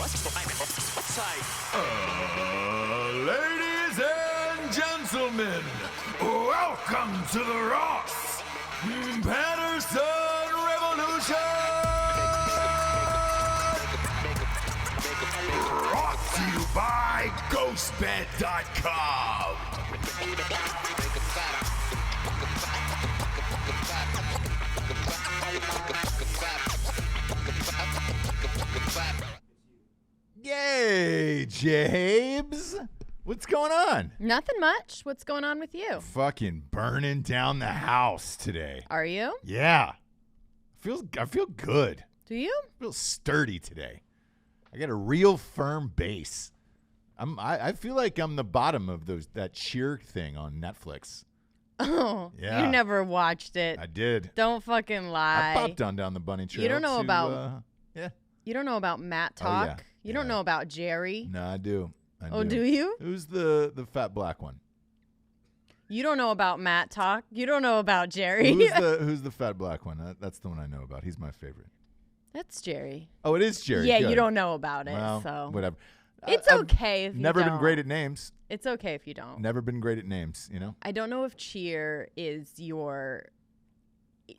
Ladies and gentlemen, welcome to the Ross Patterson Revolution! Brought to you by GhostBed.com. Yay, Jabes! What's going on? Nothing much. What's going on with you? Fucking burning down the house today. Are you? Yeah. I feel good. Do you? I feel sturdy today. I got a real firm base. I feel like I'm the bottom of that cheer thing on Netflix. Oh, Yeah. You never watched it. I did. Don't fucking lie. I popped on down the bunny trail. You don't know yeah. You don't know about Matt Talk. yeah. You don't know about Jerry. No, I do. Do you? Who's the fat black one? You don't know about Matt Talk. You don't know about Jerry. Who's the fat black one? That's the one I know about. He's my favorite. That's Jerry. Oh, it is Jerry. Yeah, Good. you don't know about it. Well, so whatever. It's okay if you never don't. been great at names. It's okay if you don't. Never been great at names, you know? I don't know if cheer is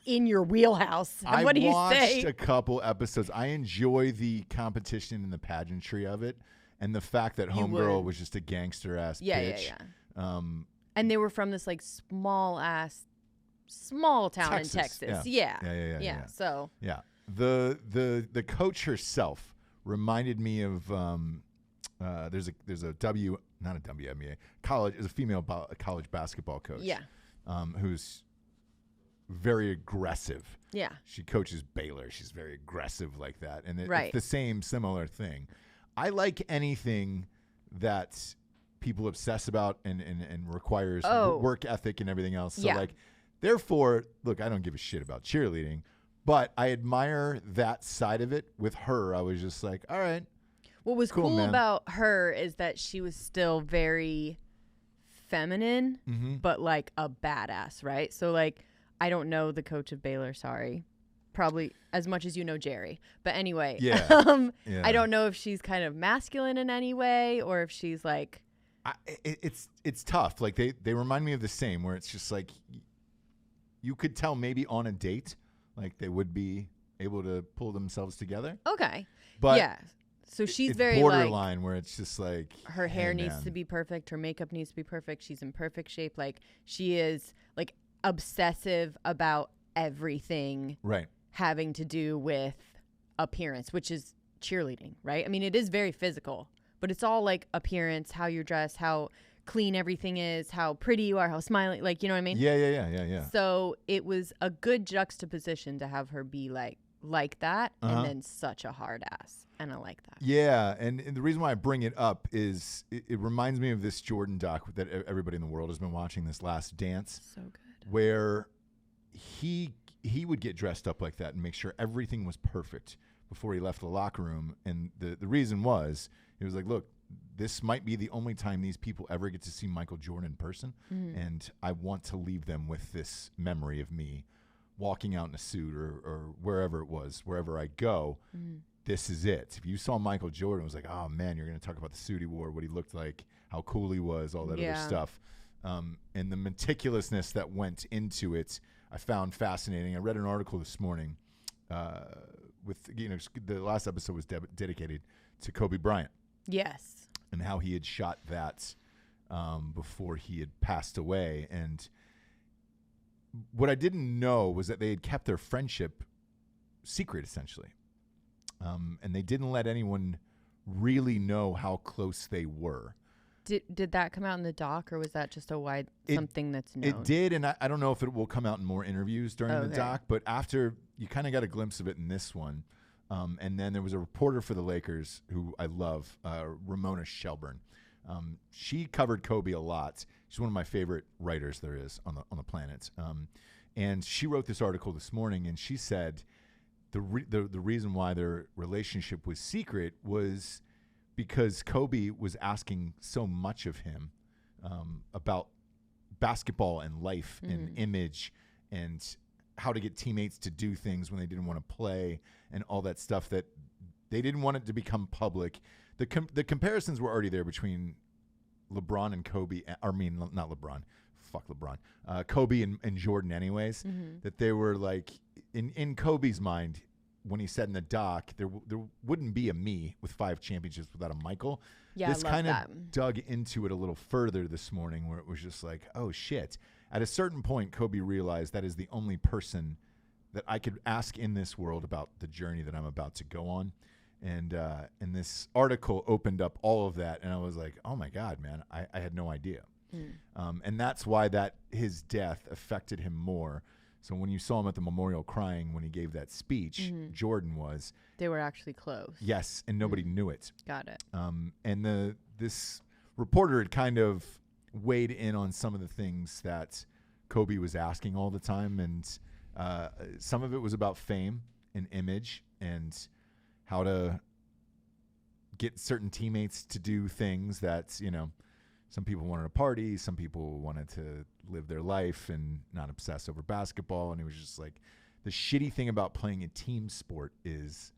in your wheelhouse. What do you say? I watched a couple episodes. I enjoy the competition and the pageantry of it, and the fact that Homegirl was just a gangster ass bitch. Yeah. And they were from this like small town in Texas. Yeah. So yeah, the coach herself reminded me of there's a not a WNBA college, is a female college basketball coach. Yeah. Who's very aggressive. Yeah. She coaches Baylor. She's very aggressive like that. And Right. it's the similar thing. I like anything that people obsess about and requires work ethic and everything else. So therefore, look, I don't give a shit about cheerleading, but I admire that side of it. With her, I was just like, all right. What was cool about her is that she was still very feminine, but like a badass, right? So like, I don't know the coach of Baylor, sorry. Probably as much as you know Jerry. But anyway, I don't know if she's kind of masculine in any way or if she's like... It's tough. Like they remind me of the same, where it's just like you could tell maybe on a date, like they would be able to pull themselves together. Okay. But yeah. So she's it's very borderline where it's just like her hair needs to be perfect. Her makeup needs to be perfect. She's in perfect shape. Like she is like obsessive about everything having to do with appearance, which is cheerleading, right? I mean, it is very physical, but it's all like appearance, how you're dressed, how clean everything is, how pretty you are, how smiling, like, you know what I mean? Yeah. So it was a good juxtaposition to have her be like that and then such a hard ass. And I like that. Yeah. And the reason why I bring it up is it reminds me of this Jordan doc that everybody in the world has been watching, this Last Dance. So good. Where he would get dressed up like that and make sure everything was perfect before he left the locker room. And the reason was, he was like, look, this might be the only time these people ever get to see Michael Jordan in person. And I want to leave them with this memory of me walking out in a suit or wherever it was, wherever I go. This is it. If you saw Michael Jordan, it was like, oh man, you're going to talk about the suit he wore, what he looked like, how cool he was, all that other stuff. And the meticulousness that went into it, I found fascinating. I read an article this morning the last episode was dedicated to Kobe Bryant. Yes. And how he had shot that before he had passed away. And what I didn't know was that they had kept their friendship secret, essentially. And they didn't let anyone really know how close they were. Did that come out in the doc, or was that just something that's known? It did, and I don't know if it will come out in more interviews during the doc, but after, you kind of got a glimpse of it in this one. And then there was a reporter for the Lakers who I love, Ramona Shelburne. She covered Kobe a lot. She's one of my favorite writers there is on the planet. And she wrote this article this morning, and she said the reason why their relationship was secret was because Kobe was asking so much of him about basketball and life and image and how to get teammates to do things when they didn't want to play and all that stuff, that they didn't want it to become public. The comparisons were already there between LeBron and Kobe. I mean, not LeBron. Fuck LeBron. Kobe and Jordan anyways. Mm-hmm. That they were like, in Kobe's mind, when he said in the doc, there wouldn't be a me with 5 championships without a Michael. Yeah, this kind of dug into it a little further this morning, where it was just like, oh shit. At a certain point, Kobe realized that is the only person that I could ask in this world about the journey that I'm about to go on. And this article opened up all of that, and I was like, oh my God, man, I had no idea. And that's why his death affected him more. So when you saw him at the memorial crying when he gave that speech, Jordan was. They were actually close. Yes, and nobody knew it. Got it. And this reporter had kind of weighed in on some of the things that Kobe was asking all the time, and some of it was about fame and image and how to get certain teammates to do things that, you know, some people wanted to party, some people wanted to live their life and not obsess over basketball. And it was just like, the shitty thing about playing a team sport is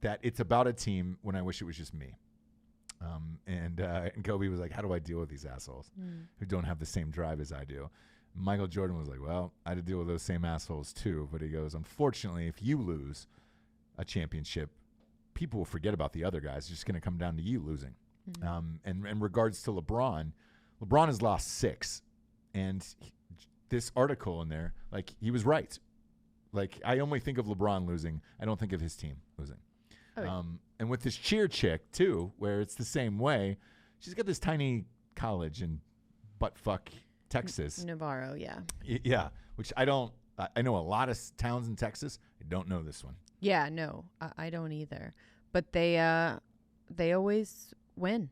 that it's about a team when I wish it was just me. And Kobe was like, how do I deal with these assholes who don't have the same drive as I do? Michael Jordan was like, well, I had to deal with those same assholes too. But he goes, unfortunately, if you lose a championship, people will forget about the other guys. It's just going to come down to you losing. And in regards to LeBron has lost 6. And this article in there, like, he was right. Like, I only think of LeBron losing. I don't think of his team losing. Oh, yeah. And with this cheer chick, too, where it's the same way, she's got this tiny college in buttfuck Texas. Navarro, yeah. Yeah, which I know a lot of towns in Texas. I don't know this one. Yeah, no, I don't either. But they always win.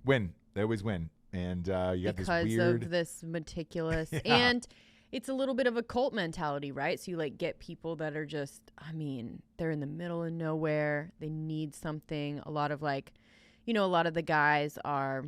They always win. And you got this weird... Because of this meticulous... Yeah. And it's a little bit of a cult mentality, right? So you, like, get people that are just... I mean, they're in the middle of nowhere. They need something. A lot of, like... You know, a lot of the guys are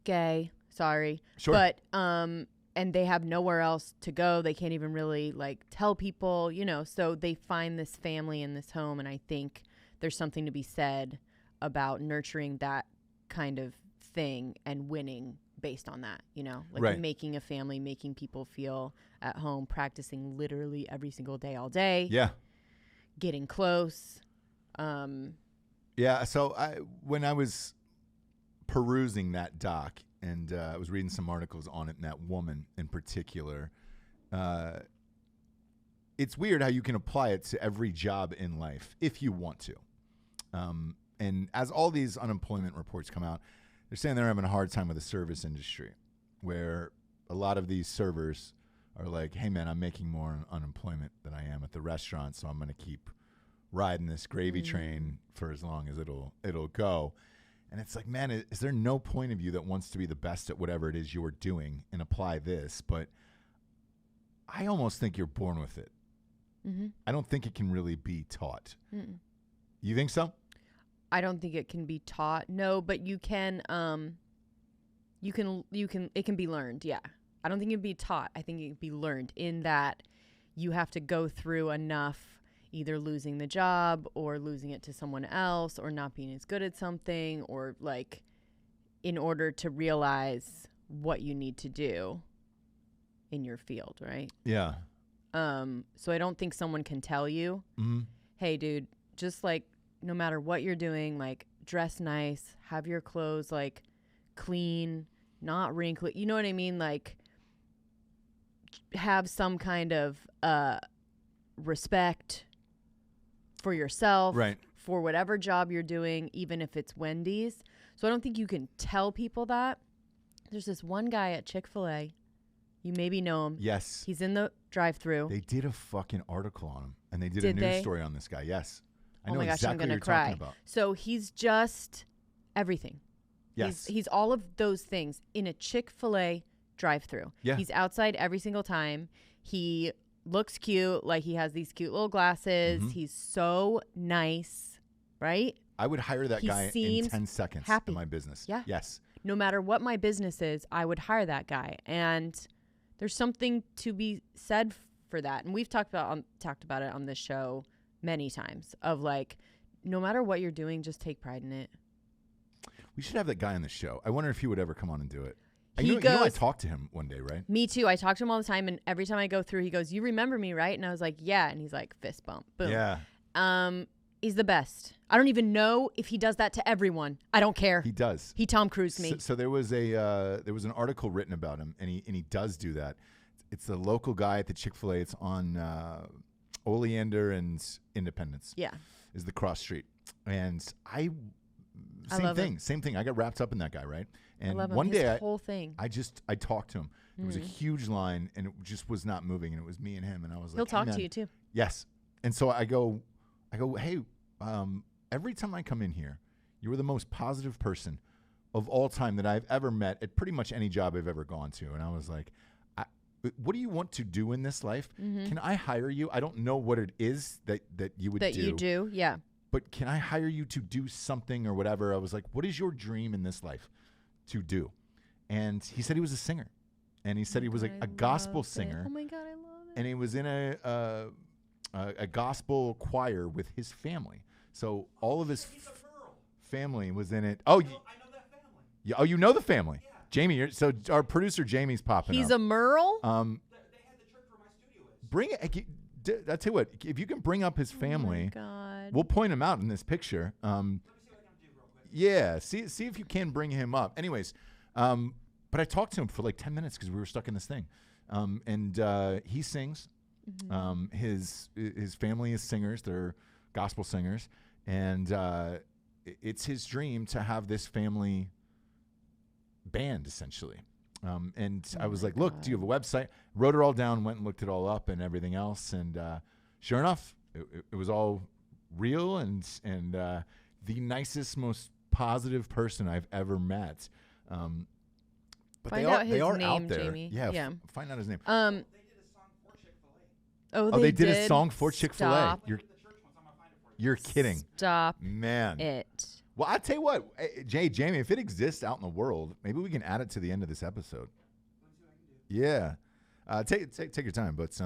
gay. Sorry. Sure. But, and they have nowhere else to go. They can't even really, like, tell people, you know. So they find this family in this home. And I think there's something to be said about nurturing that kind of thing and winning based on that, you know, like right. Making a family, making people feel at home, practicing literally every single day, all day. Yeah. Getting close. Yeah. So when I was perusing that doc and I was reading some articles on it, and that woman in particular, it's weird how you can apply it to every job in life if you want to. And as all these unemployment reports come out, they're saying they're having a hard time with the service industry, where a lot of these servers are like, hey, man, I'm making more on unemployment than I am at the restaurant, so I'm going to keep riding this gravy train for as long as it'll go. And it's like, man, is there no point of you that wants to be the best at whatever it is you're doing and apply this? But I almost think you're born with it. Mm-hmm. I don't think it can really be taught. Mm-mm. You think so? I don't think it can be taught. No, but you can it can be learned. Yeah. I don't think it can be taught. I think it can be learned in that you have to go through enough, either losing the job or losing it to someone else or not being as good at something, or like in order to realize what you need to do in your field, right? Yeah. So I don't think someone can tell you, hey, dude, just like, no matter what you're doing, like, dress nice, have your clothes, like, clean, not wrinkly. You know what I mean? Like, have some kind of respect for yourself, right, for whatever job you're doing, even if it's Wendy's. So I don't think you can tell people that. There's this one guy at Chick Fil A. You maybe know him. Yes. He's in the drive-thru. They did a fucking article on him, and they did a news story on this guy. Yes. I know oh my exactly gosh, I'm gonna what you're cry. talking about. So he's just everything. Yes. He's all of those things in a Chick-fil-A drive-thru. Yeah. He's outside every single time. He looks cute, like he has these cute little glasses. Mm-hmm. He's so nice, right? I would hire that guy in 10 seconds happy. in my business. Yeah. Yes. No matter what my business is, I would hire that guy. And there's something to be said for that. And we've talked about it on this show many times of like, no matter what you're doing, just take pride in it. We should have that guy on the show. I wonder if he would ever come on and do it. You know I talked to him one day, right? Me too. I talk to him all the time, and every time I go through, he goes, "You remember me, right?" And I was like, "Yeah." And he's like, "Fist bump, boom." Yeah. He's the best. I don't even know if he does that to everyone. I don't care. He does. He Tom Cruise me. So there was an article written about him, and he does do that. It's the local guy at the Chick Fil A. It's on Oleander and Independence. Yeah. Is the cross street, and same thing. I got wrapped up in that guy, right? And I love him. one day, whole thing. I talked to him. It was a huge line, and it just was not moving, and it was me and him, and I was like, he'll talk to you too. Yes, and so I go, hey, every time I come in here, you are the most positive person of all time that I've ever met at pretty much any job I've ever gone to, and I was like, what do you want to do in this life? Mm-hmm. Can I hire you? I don't know what it is that you would do. That you do, yeah. But can I hire you to do something or whatever? I was like, what is your dream in this life to do? And he said he was a singer. And he said he was a gospel singer. Oh, my God, I love it. And he was in a gospel choir with his family. So all of his family was in it. Oh, I know that family. Yeah, oh, you know the family. Yeah. Jamie, so our producer Jamie's popping up. He's a Merle? They had the church where my studio is. Bring it. I'll tell you what, if you can bring up his family, oh my God. We'll point him out in this picture. Let me see what I can do real quick. Yeah, see if you can bring him up. Anyways, but I talked to him for like 10 minutes because we were stuck in this thing. And he sings. Mm-hmm. His family is singers. They're gospel singers. And it's his dream to have this family band, essentially. And I was like, look, do you have a website? Wrote it all down, went and looked it all up and everything else. And sure enough, it was all real and the nicest, most positive person I've ever met. But find they out his are name, out there. Jamie. Yeah. Find out his name. They did a song for Chick Fil A. Oh, they did a song for Chick Fil A. Stop. You're kidding. Stop Man. it. Well, I'll tell you what, Jamie, if it exists out in the world, maybe we can add it to the end of this episode. Yeah. Take your time. But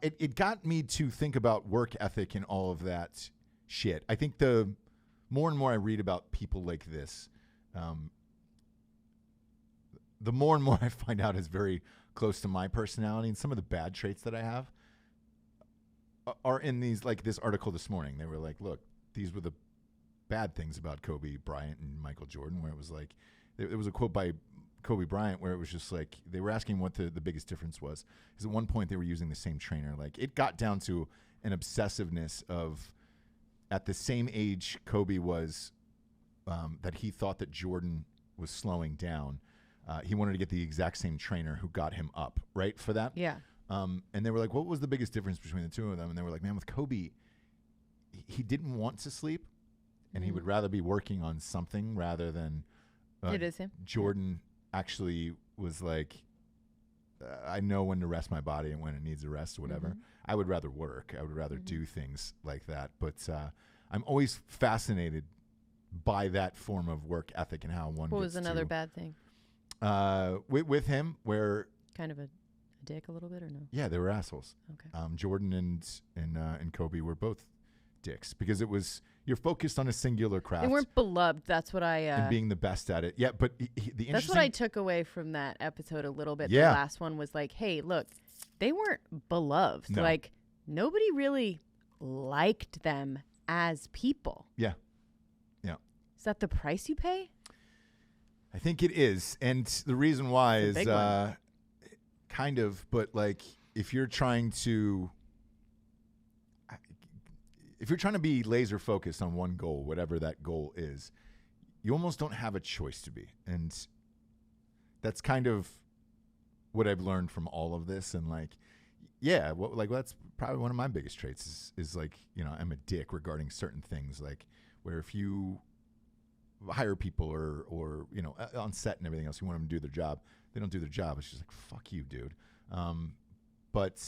it got me to think about work ethic and all of that shit. I think the more and more I read about people like this, the more and more I find out is very close to my personality, and some of the bad traits that I have are in these, like this article this morning. They were like, look, these were the bad things about Kobe Bryant and Michael Jordan, where it was like, there was a quote by Kobe Bryant where it was just like, they were asking what the biggest difference was. Because at one point they were using the same trainer. Like, it got down to an obsessiveness of, at the same age Kobe was, that he thought that Jordan was slowing down. He wanted to get the exact same trainer who got him up, right, for that? Yeah. And they were like, what was the biggest difference between the two of them? And they were like, man, with Kobe, he didn't want to sleep, and he would rather be working on something rather than it is him. Jordan actually was like, I know when to rest my body and when it needs a rest or whatever. Mm-hmm. I would rather work. I would rather do things like that. But I'm always fascinated by that form of work ethic and how one What gets was another to, bad thing? With him, where kind of a dick a little bit, or no? Yeah, they were assholes. Okay. Jordan and Kobe were both dicks because it was, you're focused on a singular craft. They weren't beloved. That's what I and being the best at it. Yeah, but the interesting, that's what I took away from that episode a little bit. Yeah. The last one was like, hey, look, they weren't beloved. No. Like, nobody really liked them as people. Yeah. Yeah. Is that the price you pay? I think it is. And the reason why is kind of, but like, if you're trying to be laser focused on one goal, whatever that goal is, you almost don't have a choice to be. And that's kind of what I've learned from all of this. And like, yeah, that's probably one of my biggest traits is like, I'm a dick regarding certain things, like where if you hire people or on set and everything else, you want them to do their job, they don't do their job. It's just like, fuck you, dude. But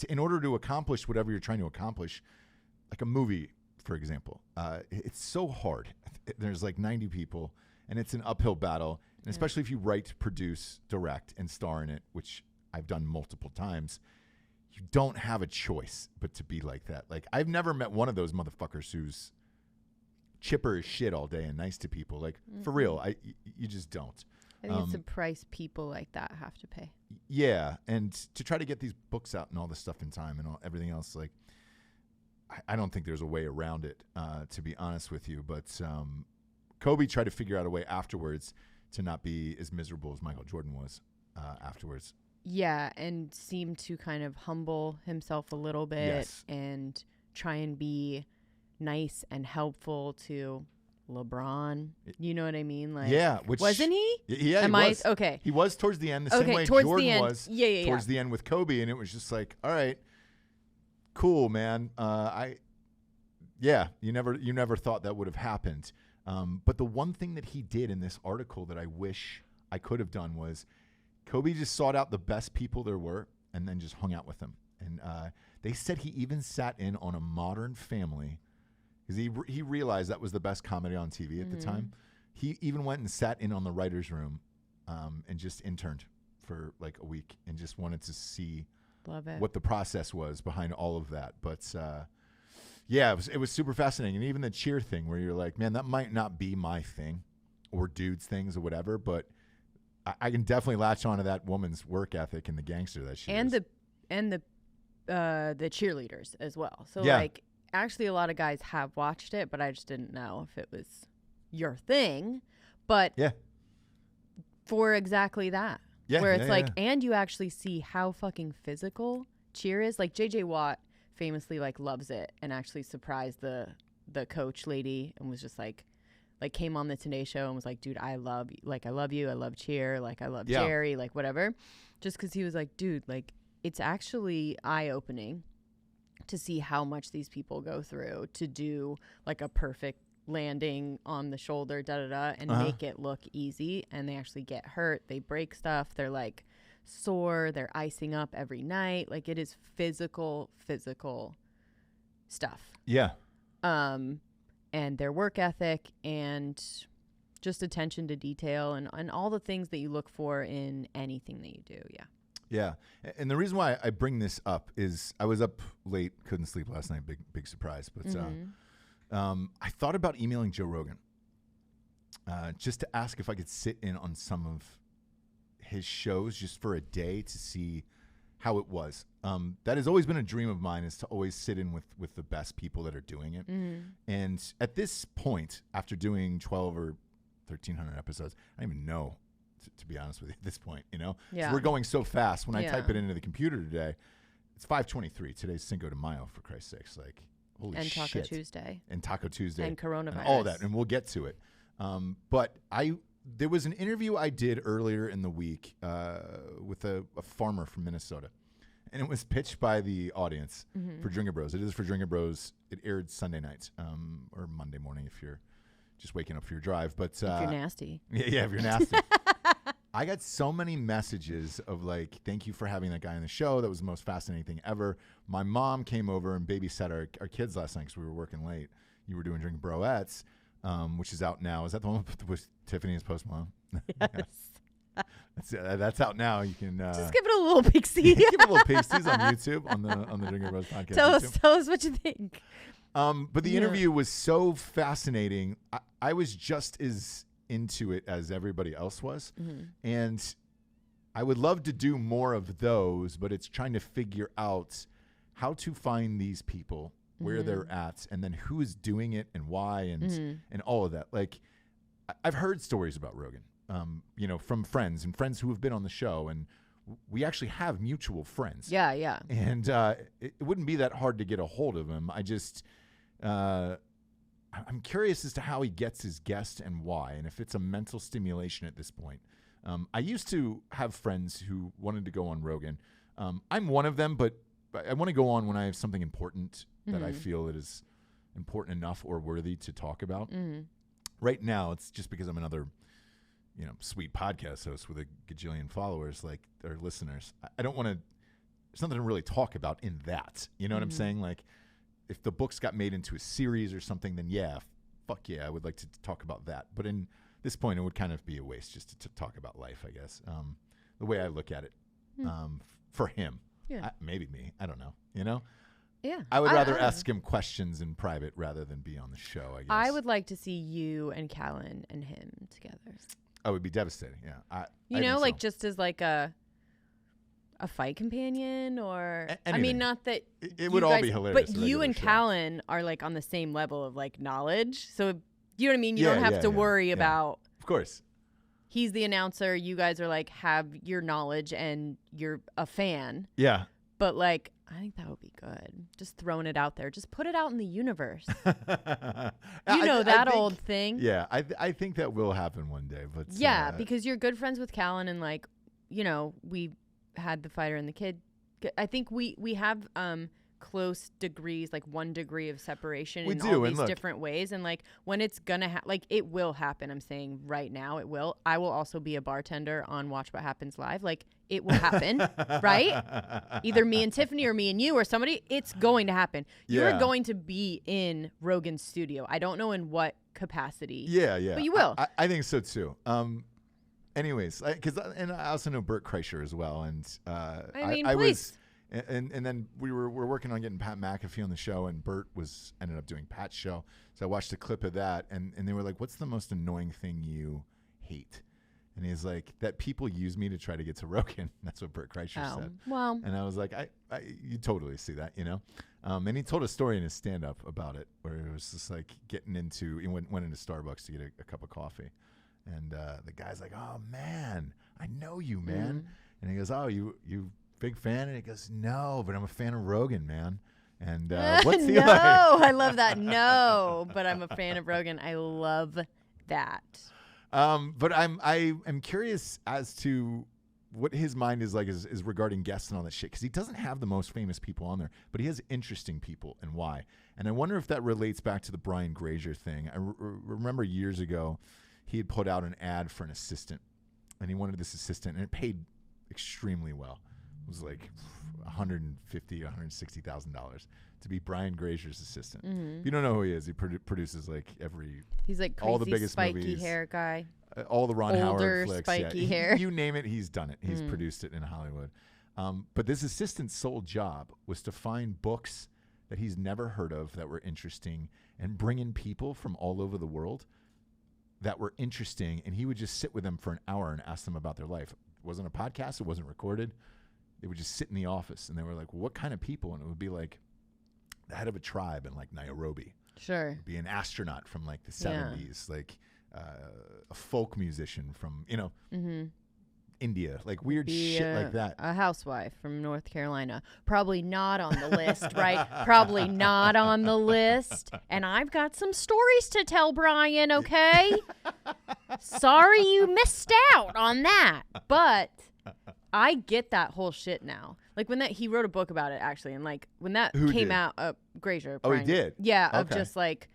in order to accomplish whatever you're trying to accomplish, like a movie, for example, it's so hard. There's like 90 people, and it's an uphill battle. And especially if you write, produce, direct, and star in it, which I've done multiple times, you don't have a choice but to be like that. Like, I've never met one of those motherfuckers who's chipper as shit all day and nice to people. Like, for real, you just don't. I think it's a price people like that have to pay. Yeah, and to try to get these books out and all this stuff in time and everything else, like, I don't think there's a way around it, to be honest with you. But Kobe tried to figure out a way afterwards to not be as miserable as Michael Jordan was afterwards. Yeah, and seemed to kind of humble himself a little bit and try and be nice and helpful to LeBron. You know what I mean? Like, wasn't he? Yeah, he was. Okay. He was towards the end, the same way Jordan was towards the end with Kobe, and it was just like, all right, cool, man. You never thought that would have happened. But the one thing that he did in this article that I wish I could have done was Kobe just sought out the best people there were and then just hung out with them. And they said he even sat in on a Modern Family because he realized that was the best comedy on TV at the time. He even went and sat in on the writer's room and just interned for like a week and just wanted to see what the process was behind all of that. But it was super fascinating. And even the cheer thing where you're like, man, that might not be my thing or dudes things or whatever, but I can definitely latch onto that woman's work ethic and the gangster that she is. And the cheerleaders as well. So like, actually a lot of guys have watched it, but I just didn't know if it was your thing. But for exactly that. Yeah, where it's and you actually see how fucking physical cheer is. Like JJ Watt famously like loves it and actually surprised the coach lady and was just like came on the Today Show and was like, dude, I love you. I love cheer. Like I love Jerry, like whatever. Just because he was like, dude, like it's actually eye-opening to see how much these people go through to do like a perfect landing on the shoulder, and make it look easy. And they actually get hurt. They break stuff. They're like sore. They're icing up every night. Like it is physical stuff. Yeah. And their work ethic and just attention to detail and all the things that you look for in anything that you do. Yeah. Yeah. And the reason why I bring this up is I was up late, couldn't sleep last night. Big surprise. But I thought about emailing Joe Rogan just to ask if I could sit in on some of his shows just for a day to see how it was. That has always been a dream of mine, is to always sit in with the best people that are doing it. And at this point, after doing 12 or 1,300 episodes, I don't even know, to be honest with you, at this point, So we're going so fast. When I type it into the computer today, it's 5:23. Today's Cinco de Mayo, for Christ's sakes. Like, holy shit. And Taco Tuesday. And coronavirus. And all that. And we'll get to it. But there was an interview I did earlier in the week with a farmer from Minnesota. And it was pitched by the audience for Drinkin Bros. It is for Drinkin Bros. It aired Sunday nights or Monday morning if you're just waking up for your drive. But if you're nasty. Yeah, if you're nasty. I got so many messages of like, thank you for having that guy on the show. That was the most fascinating thing ever. My mom came over and babysat our kids last night because we were working late. You were doing Drinkin Broettes, which is out now. Is that the one with Tiffany as Post Malone? Yes. That's out now. You can just give it a little peek-see. Give it a little peek-see on YouTube on the Drinkin Bros podcast. Tell us what you think. But the interview was so fascinating. I was just as into it as everybody else was, and I would love to do more of those. But it's trying to figure out how to find these people, where they're at, and then who is doing it and why, and all of that. Like, I've heard stories about Rogan. From friends who have been on the show, and we actually have mutual friends. Yeah, yeah. And it wouldn't be that hard to get a hold of him. I just, I'm curious as to how he gets his guests and why, and if it's a mental stimulation at this point. I used to have friends who wanted to go on Rogan. I'm one of them, but I want to go on when I have something important that I feel that is important enough or worthy to talk about. Right now, it's just because I'm another sweet podcast host with a gajillion followers, like, or listeners. I don't want to, there's nothing to really talk about in that. You know what I'm saying? Like, if the books got made into a series or something, then fuck yeah, I would like to talk about that. But in this point, it would kind of be a waste just to talk about life, I guess. The way I look at it, for him. Yeah. Maybe me. I don't know. You know? Yeah. I would rather I don't ask him questions in private rather than be on the show, I guess. I would like to see you and Callan and him together. I would be devastating. Yeah. I You know, think like so. just as like a fight companion or I Anything. mean, not that It would you all guys- be hilarious. But a you regular and show. Callan are like on the same level of like knowledge. So you know what I mean? You don't Yeah, have yeah, to yeah, worry yeah. about Of course. he's the announcer, you guys are like have your knowledge and you're a fan. Yeah. But like I think that would be good. Just throwing it out there. Just put it out in the universe. You know that think- old thing. Yeah, I think that will happen one day. But Yeah, because you're good friends with Callan and like, you know, we had the fighter and the kid. I think we have close degrees, like 1 degree of separation We in do, all and these look- different ways. And like when it's gonna like it will happen. I'm saying right now it will. I will also be a bartender on Watch What Happens Live. Like it will happen, right? Either me and Tiffany or me and you or somebody. It's going to happen. You're Yeah. going to be in Rogan's studio. I don't know in what capacity. Yeah, yeah. But you will. I think so too. Anyways, and I also know Bert Kreischer as well, and I mean, I please. was, and then we're working on getting Pat McAfee on the show, and Bert ended up doing Pat's show, so I watched a clip of that, and they were like, "What's the most annoying thing you hate?" And he's like, "That people use me to try to get to Rogan." That's what Bert Kreischer said. Well, And I was like, you totally see that, you know? And he told a story in his stand-up about it where it was just like getting into, he went into Starbucks to get a cup of coffee. And the guy's like, "Oh, man, I know you, man." And he goes, "Oh, you big fan?" And he goes, "No, but I'm a fan of Rogan, man." And what's he no, like? I love that. No, but I'm a fan of Rogan. I love that. But I am curious as to what his mind is like is regarding guests and all that shit, because he doesn't have the most famous people on there, but he has interesting people, and why. And I wonder if that relates back to the Brian Grazer thing. I remember years ago he had put out an ad for an assistant, and he wanted this assistant, and it paid extremely well. It was like $150,000, $160,000 to be Brian Grazer's assistant. If you don't know who he is, he produces like He's like crazy, all the biggest spiky movies. hair guy. All the Ron Older, Howard flicks. spiky yeah. hair. You name it, he's done it. He's produced it in Hollywood. But this assistant's sole job was to find books that he's never heard of that were interesting and bring in people from all over the world that were interesting, and he would just sit with them for an hour and ask them about their life. It wasn't a podcast. It wasn't recorded. They would just sit in the office, and they were like, "Well, what kind of people?" And it would be like the head of a tribe in like Nairobi. Sure. Be an astronaut from like the 70s, like a folk musician from, India, like weird shit like that. A housewife from North Carolina. Probably not on the list, right? Probably not on the list. And I've got some stories to tell, Brian, okay? Sorry you missed out on that. But I get that whole shit now. Like when he wrote a book about it, actually. And like when that Who came did? out, Grazer. Oh, he Brian. did? Yeah, of Okay. just like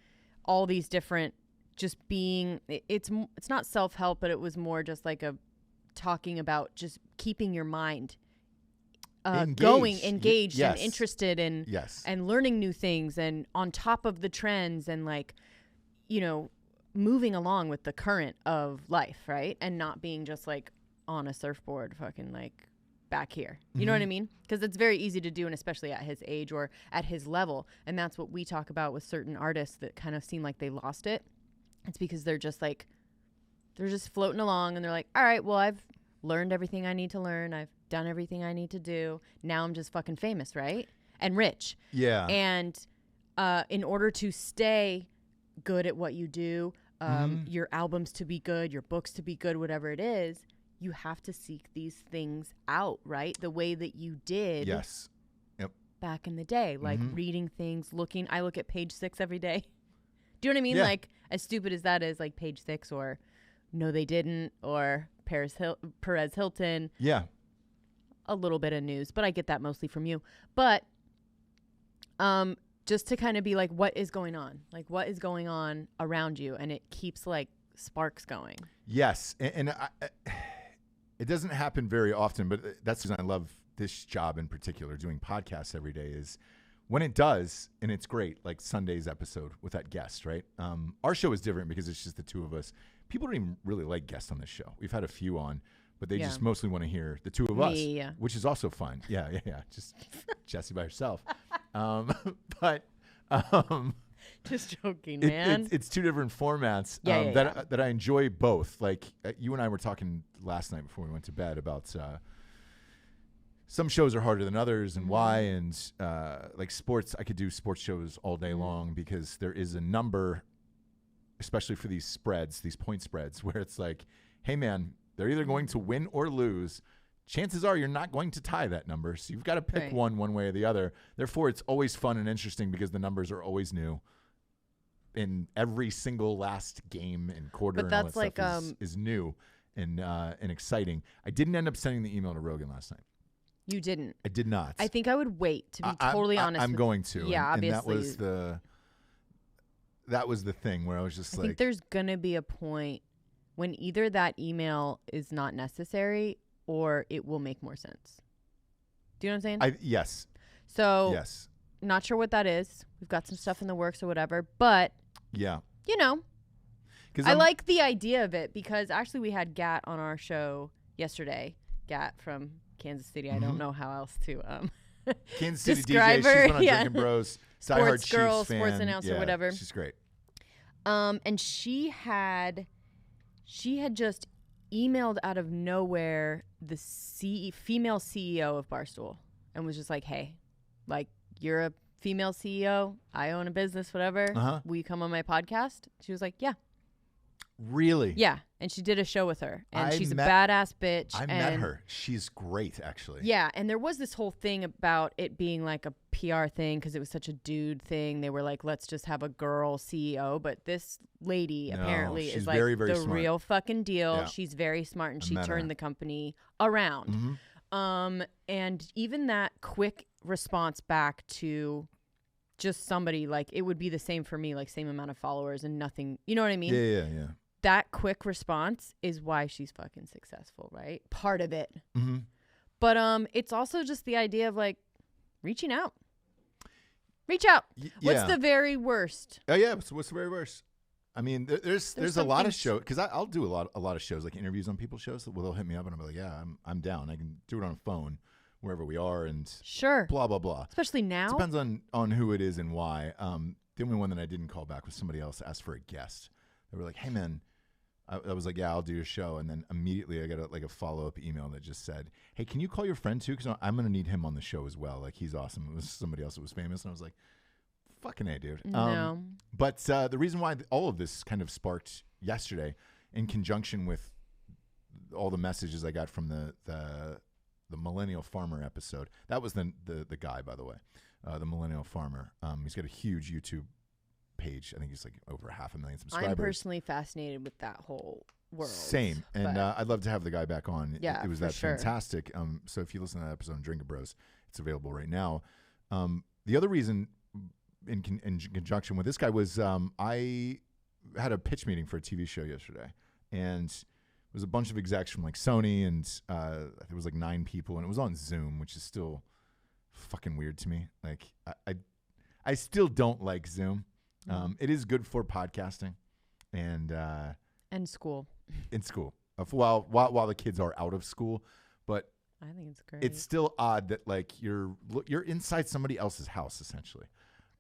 all these different, just being, it's not self-help, but it was more just like talking about just keeping your mind engaged Yes. and interested in Yes. and learning new things and on top of the trends and like, moving along with the current of life, right? And not being just like on a surfboard fucking like back here. You know what I mean? Because it's very easy to do, and especially at his age or at his level. And that's what we talk about with certain artists that kind of seem like they lost it. It's because they're just floating along and they're like, all right, well, I've learned everything I need to learn. I've done everything I need to do. Now I'm just fucking famous, right? And rich. Yeah. And in order to stay good at what you do, your albums to be good, your books to be good, whatever it is, you have to seek these things out, right? The way that you did Yes. Yep. back in the day, like reading things, I look at page 6 every day. Do you know what I mean? Yeah. Like, as stupid as that is, like page 6 or No They Didn't or Perez Hilton. Yeah. A little bit of news, but I get that mostly from you. But just to kind of be like, what is going on? Like, what is going on around you? And it keeps like sparks going. Yes. And it doesn't happen very often, but that's the reason I love this job in particular, doing podcasts every day, is when it does, and it's great, like Sunday's episode with that guest, right? Our show is different because it's just the two of us. People don't even really like guests on this show. We've had a few on, but they Yeah. just mostly want to hear the two of us, yeah. which is also fun. Yeah. Just Jessie by herself. But Just joking, it- man. it's two different formats Yeah, that I enjoy both. Like you and I were talking last night before we went to bed about some shows are harder than others and why. And like sports, I could do sports shows all day long because there is a number, especially for these spreads, these point spreads, where it's like, hey, man, they're either going to win or lose. Chances are you're not going to tie that number. So you've got to pick Right. one way or the other. Therefore, it's always fun and interesting because the numbers are always new in every single last game and quarter. But and all that's that like, stuff is new and exciting. I didn't end up sending the email to Rogan last night. You didn't. I did not. I think I would wait, to be totally honest. I'm with going to. Yeah, and obviously. that was the thing where I was just I like, think there's going to be a point when either that email is not necessary or it will make more sense. Do you know what I'm saying? yes. So, Yes. not sure what that is. We've got some stuff in the works or whatever. But, Yeah. you know, 'Cause I I'm- like the idea of it because actually we had Gat on our show yesterday. Gat from Kansas City. I don't know how else to Kansas City describe DJ. her. She's been on Yeah. Drinkin Bros. Diehard Sports Chiefs girl, fan. sports announcer, Yeah, whatever. She's great. And she had just emailed out of nowhere the female CEO of Barstool and was just like, hey, like, you're a female CEO. I own a business, whatever. Uh-huh. Will you come on my podcast? She was like, yeah. Really? Yeah. And she did a show with her. And I she's met- a badass bitch. I met her. She's great, actually. Yeah. And there was this whole thing about it being like a PR thing because it was such a dude thing. They were like, let's just have a girl CEO. But this lady No, apparently she's is like very, very the smart. real fucking deal. Yeah. She's very smart and I she met turned her. the company around. Mm-hmm. And even that quick response back to just somebody, like, it would be the same for me, like same amount of followers and nothing. You know what I mean? Yeah. That quick response is why she's fucking successful, right? Part of it. Mm-hmm. But it's also just the idea of like reaching out. Reach out. What's yeah. the very worst? Oh yeah. So what's the very worst? I mean, there's a some lot of things- shows because I'll do a lot of shows, like interviews on people's shows. Well, they'll hit me up and I'll be like, yeah, I'm down. I can do it on a phone wherever we are and Sure. blah blah blah. Especially now. Depends on who it is and why. The only one that I didn't call back was somebody else asked for a guest. They were like, hey man. I was like, yeah, I'll do your show. And then immediately I got a follow-up email that just said, hey, can you call your friend too? Because I'm going to need him on the show as well. Like, he's awesome. It was somebody else that was famous. And I was like, fucking A, dude. No. But the reason why all of this kind of sparked yesterday in conjunction with all the messages I got from the Millennial Farmer episode. That was the guy, by the way, the Millennial Farmer. He's got a huge YouTube page. I think he's like over 500,000 subscribers. I'm personally fascinated with that whole world. Same. And but- I'd love to have the guy back on. Yeah, it was for that sure. fantastic. So if you listen to that episode on Drinkin Bros, it's available right now. The other reason in conjunction with this guy was I had a pitch meeting for a TV show yesterday. And it was a bunch of execs from like Sony and it was like 9 people. And it was on Zoom, which is still fucking weird to me. Like I still don't like Zoom. It is good for podcasting and school. in school while the kids are out of school, but I think it's great. it's still odd that like you're inside somebody else's house essentially.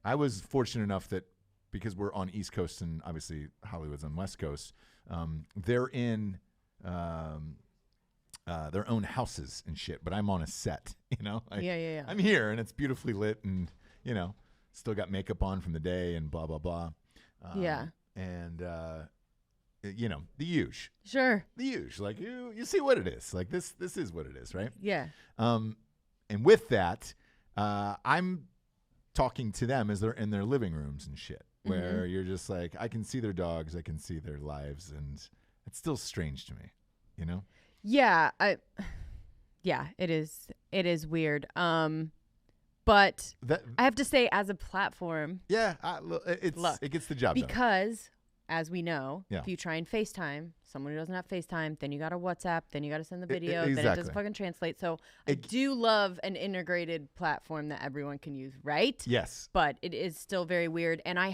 I was fortunate enough that because we're on East Coast and obviously Hollywood's on West Coast, they're in their own houses and shit, but I'm on a set, you know? Like, yeah. I'm here and it's beautifully lit and, you know, still got makeup on from the day and blah, blah, blah. Yeah. And, you know, the huge. Sure. The huge. Like, you see what it is. Like, this is what it is, right? Yeah. And with that, I'm talking to them as they're in their living rooms and shit, where you're just like, I can see their dogs, I can see their lives, and it's still strange to me, you know? Yeah. It is. It is weird. But I have to say, as a platform, Yeah, it gets the job done. because as we know, Yeah. if you try and FaceTime someone who doesn't have FaceTime, then you got to WhatsApp, then you got to send the video, then it exactly. doesn't fucking translate. So I It- do love an integrated platform that everyone can use, right? Yes. But it is still very weird. And I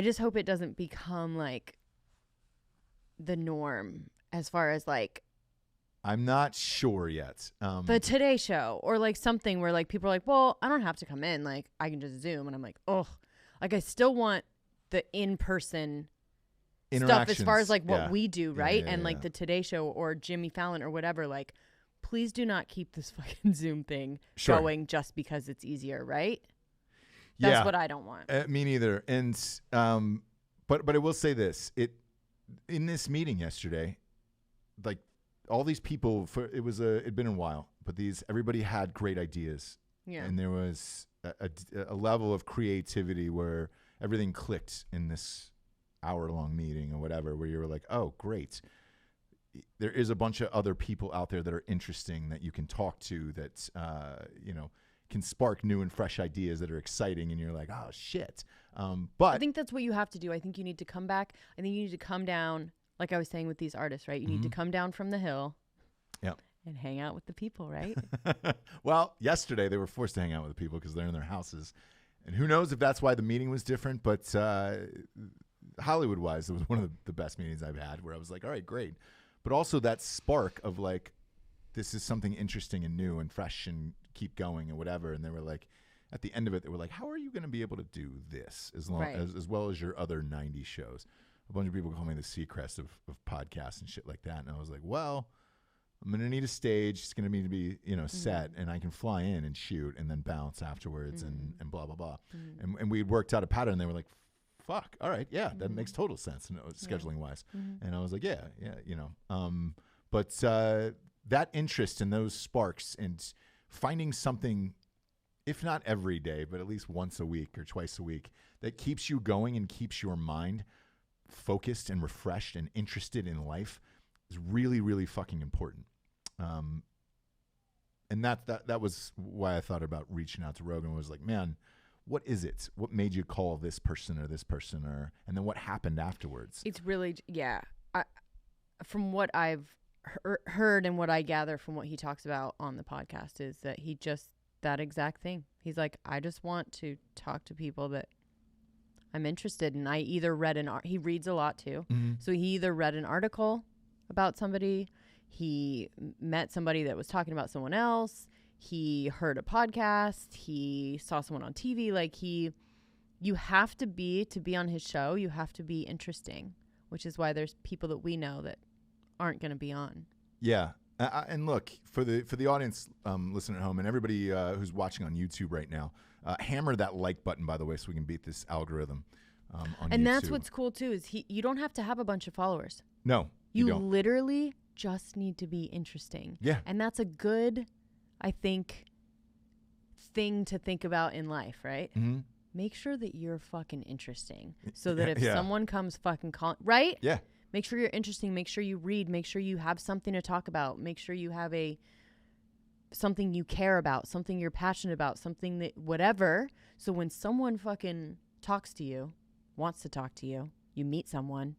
just hope it doesn't become like the norm as far as like I'm not sure yet. the Today Show or like something where like people are like, well, I don't have to come in. Like I can just Zoom. And I'm like, oh, like I still want the in-person stuff as far as like what we do, right? And like the Today Show or Jimmy Fallon or whatever, like please do not keep this fucking Zoom thing going just because it's easier, right? That's what I don't want. Me neither. And but I will say this: in this meeting yesterday, like all these people, it'd been a while, but everybody had great ideas, and there was a level of creativity where everything clicked in this hour-long meeting or whatever, where you were like, oh, great. There is a bunch of other people out there that are interesting that you can talk to that, can spark new and fresh ideas that are exciting. And you're like, oh, shit. But I think that's what you have to do. I think you need to come back. I think you need to come down, like I was saying with these artists, right? You need to come down from the hill and hang out with the people, right? Well, yesterday they were forced to hang out with the people because they're in their houses. And who knows if that's why the meeting was different. But Hollywood-wise, it was one of the best meetings I've had where I was like, all right, great. But also that spark of like, this is something interesting and new and fresh and keep going and whatever. And they were like, at the end of it, they were like, how are you going to be able to do this as well as your other 90 shows? A bunch of people call me the Seacrest of podcasts and shit like that. And I was like, well, I'm going to need a stage. It's going to need to be, set, and I can fly in and shoot and then bounce afterwards and blah, blah, blah. And we had worked out a pattern. They were like, fuck, all right, yeah, that makes total sense, scheduling wise. And I was like, yeah, but that interest and those sparks and finding something, if not every day, but at least once a week or twice a week, that keeps you going and keeps your mind focused and refreshed and interested in life is really, really fucking important. And that was why I thought about reaching out to Rogan. Was like, man, what is it? What made you call this person or this person, and then what happened afterwards? It's really, from what I've heard and what I gather from what he talks about on the podcast is that he just, that exact thing. He's like, I just want to talk to people that I'm interested in. I either read he reads a lot too. So he either read an article about somebody, he met somebody that was talking about someone else, he heard a podcast, he saw someone on TV. Like you have to be on his show, you have to be interesting, which is why there's people that we know that aren't going to be on. Yeah. And look, for the audience listening at home and everybody who's watching on YouTube right now, hammer that like button, by the way, so we can beat this algorithm on and YouTube. That's what's cool too, is you don't have to have a bunch of followers. No, you don't. Literally just need to be interesting. Yeah. And that's a good, I think, thing to think about in life, right? Make sure that you're fucking interesting so that if someone comes fucking right? Yeah. Make sure you're interesting. Make sure you read. Make sure you have something to talk about. Make sure you have something you care about, something you're passionate about, something that whatever. So when someone fucking talks to you, wants to talk to you, you meet someone,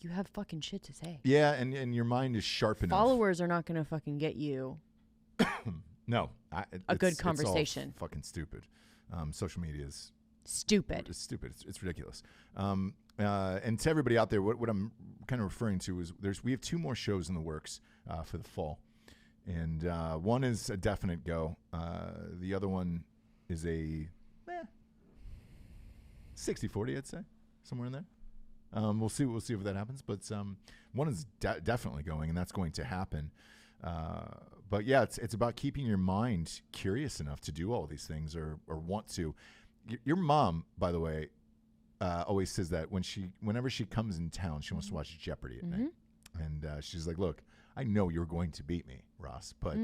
you have fucking shit to say. Yeah, and your mind is sharp enough. Followers are not going to fucking get you no. A good conversation. It's all fucking stupid. Social media is stupid. It's stupid. It's ridiculous. And to everybody out there, what I'm kind of referring to is we have 2 more shows in the works for the fall. And one is a definite go. The other one is a 60-40, I'd say, somewhere in there. We'll see if that happens. But one is definitely going, and that's going to happen. But yeah, it's about keeping your mind curious enough to do all these things or want to. Your mom, by the way, always says that whenever she comes in town, she wants to watch Jeopardy at night. And she's like, look, I know you're going to beat me, Ross, but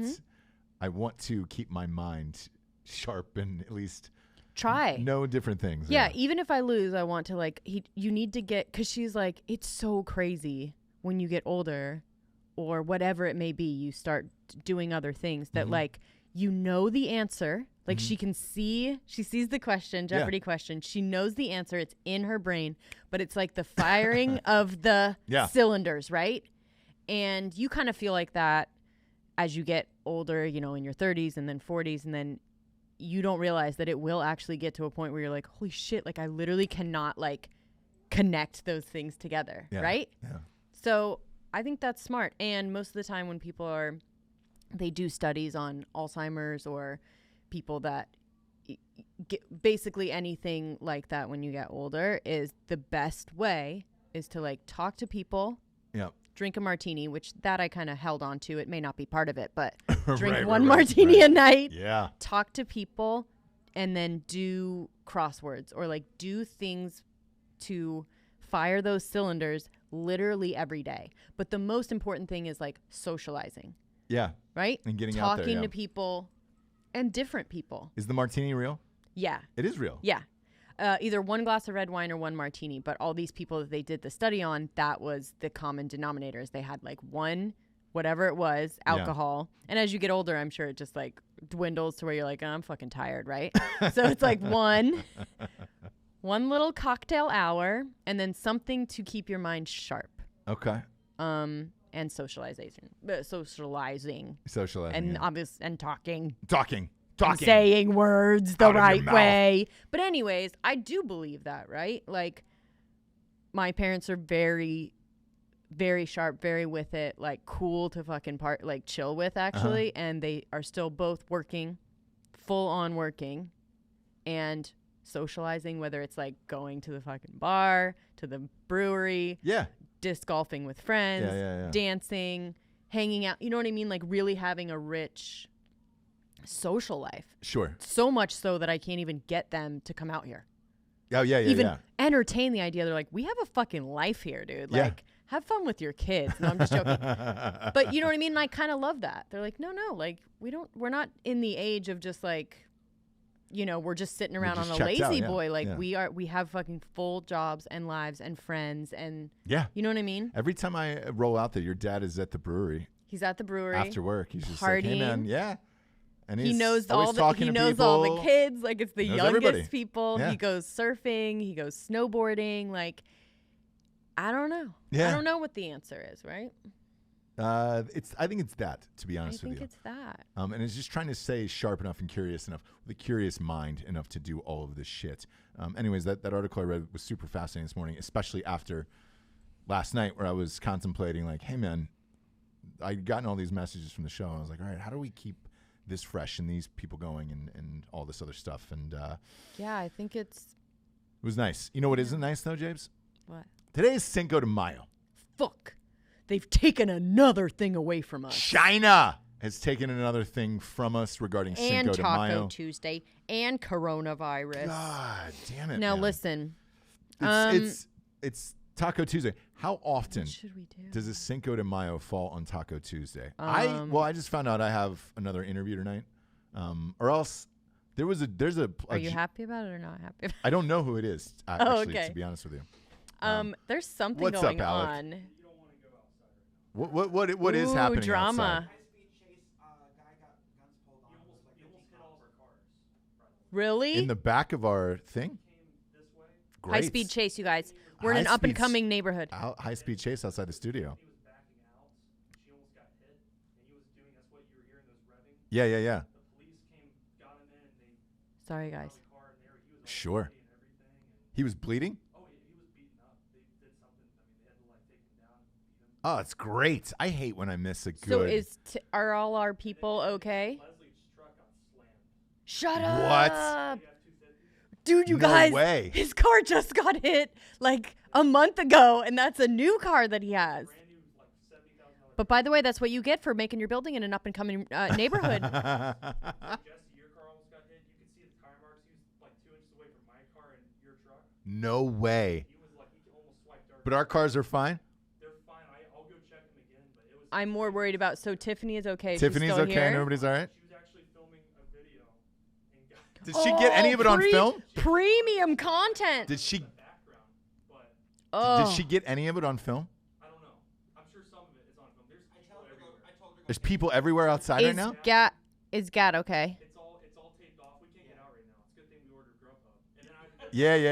I want to keep my mind sharp and at least try know different things. Yeah, even if I lose, I want to you need to get, because she's like, it's so crazy when you get older or whatever it may be, you start doing other things that the answer. Like she sees the question, Jeopardy question. She knows the answer. It's in her brain, but it's like the firing of the cylinders, right? And you kind of feel like that as you get older, in your 30s and then 40s, and then you don't realize that it will actually get to a point where you're like, holy shit, like I literally cannot connect those things together, right? Yeah. So I think that's smart. And most of the time when people they do studies on Alzheimer's or people that get basically anything like that when you get older, is the best way is to like talk to people. Yeah. Drink a martini, which that I kind of held on to. It may not be part of it, but drink one martini a night. Yeah. Talk to people and then do crosswords or like do things to fire those cylinders literally every day. But the most important thing is like socializing. Yeah. Right? And getting out there. Talking to people and different people. Is the martini real? Yeah. It is real. Yeah. Either one glass of red wine or one martini. But all these people that they did the study on, that was the common denominators. They had like one, whatever it was, alcohol. Yeah. And as you get older, I'm sure it just like dwindles to where you're like, oh, I'm fucking tired, right? So it's like one little cocktail hour and then something to keep your mind sharp. Okay. And socializing. And obvious and talking. And saying words the right way. But anyways, I do believe that, right? Like my parents are very, very sharp, very with it, like cool to fucking chill with actually. And they are still both working, full on working and socializing, whether it's like going to the fucking bar, to the brewery. Yeah. Disc golfing with friends, dancing, hanging out. You know what I mean? Like really having a rich social life. Sure. So much so that I can't even get them to come out here. Oh, yeah. Even entertain the idea. They're like, we have a fucking life here, dude. Like, have fun with your kids. No, I'm just joking. But you know what I mean? And I kind of love that. They're like, no, like, we're not in the age of just like, you know, we're just sitting around on a lazy boy. Like we have fucking full jobs and lives and friends and you know what I mean? Every time I roll out there, your dad is at the brewery. He's at the brewery after work. He's just partying. Like, hey man, and he knows all the kids. Like it's the youngest people. He goes surfing. He goes snowboarding. Like I don't know. I don't know what the answer is. Right. I think it's that, to be honest with you. I think it's that. And it's just trying to stay sharp enough and curious enough, with a curious mind enough to do all of this shit. Anyways, that article I read was super fascinating this morning, especially after last night where I was contemplating like, hey man, I'd gotten all these messages from the show and I was like, all right, how do we keep this fresh and these people going and all this other stuff? And I think it was nice. You know what isn't nice though, James? What? Today is Cinco de Mayo. Fuck. They've taken another thing away from us. China has taken another thing from us regarding Cinco de Mayo. And Taco Tuesday and coronavirus. God damn it. Now listen. It's Taco Tuesday. How often should we do? Does a Cinco de Mayo fall on Taco Tuesday? I just found out I have another interview tonight. Or else there's a Are you happy about it or not happy about it? I don't know who it is, actually, to be honest with you. There's something going on. What is happening drama. outside? High-speed chase, guy got guns pulled on him. He almost hit all of our cars. Really? In the back of our thing? Great. High-speed chase, you guys. We're in an up-and-coming neighborhood. High-speed chase outside the studio. He was backing out. She almost got hit. And he was doing, that's what you were hearing, those revving. Yeah. The police came, got him in, and they... Sorry, guys. The car, and he was Sure. and everything. And He was bleeding? he was beaten up. They did something. I mean, they had to, like, take him down and beat him. Oh, it's great. I hate when I miss a good... So are all our people okay? Leslie's truck got slammed. Shut What? up. He got 250. Dude, you No guys, way. his car just got hit like a month ago, and that's a new car that he has. Brand new, like, $70,000. But by the way, that's what you get for making your building in an up-and-coming neighborhood. Jesse, your car almost got hit. You could see the tire marks. He was like 2 inches away from my car and your truck. No way. He was like, he almost swiped our But our cars are fine? They're fine. I'll go check them again, but it was... I'm more worried about, so Tiffany is okay. Tiffany's She's still okay here? and everybody's all right? She was actually filming a video and got Did she get any of it on film? Premium content. Did she the background, but Did she get any of it on film? I don't know. I'm sure some of it is on film. There's people everywhere. I told her There's people everywhere outside right now? Is Gat okay? it's all taped off. We can't get out right now. It's a good thing we ordered Grubhub. And then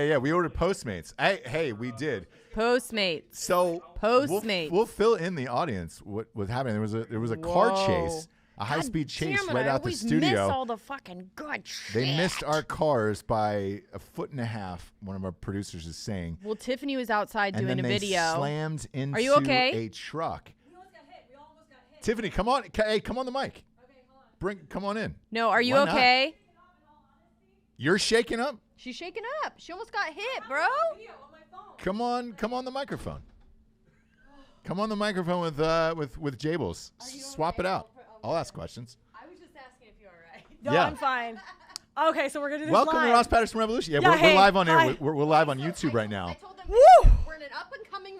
Yeah. We ordered Postmates. Hey, we did. Postmates. So Postmates. We'll fill in the audience what happened. There was a car chase a high-speed chase Damn it, right I out the always studio. miss all the fucking good shit. They missed our cars by 1.5 feet. One of our producers is saying. Well, Tiffany was outside And doing then a they video. slammed into Are you okay? a truck. We almost got hit. We almost got hit. Tiffany, come on. Hey, come on the mic. Okay, hold on. Come on in. No, are you Why not? okay? You're shaking up? She's shaking up. She almost got hit, bro. Video on my phone. Come on the microphone. Come on the microphone with Jables. Swap it out. I'll ask questions. I was just asking if you're all right. No, Yeah. I'm fine. Okay, so we're gonna do this Welcome live. to Ross Patterson Revolution. Yeah, Yeah, we're hey, live on air. hi. We're live on YouTube right I now. told them Woo! we're in an up-and-coming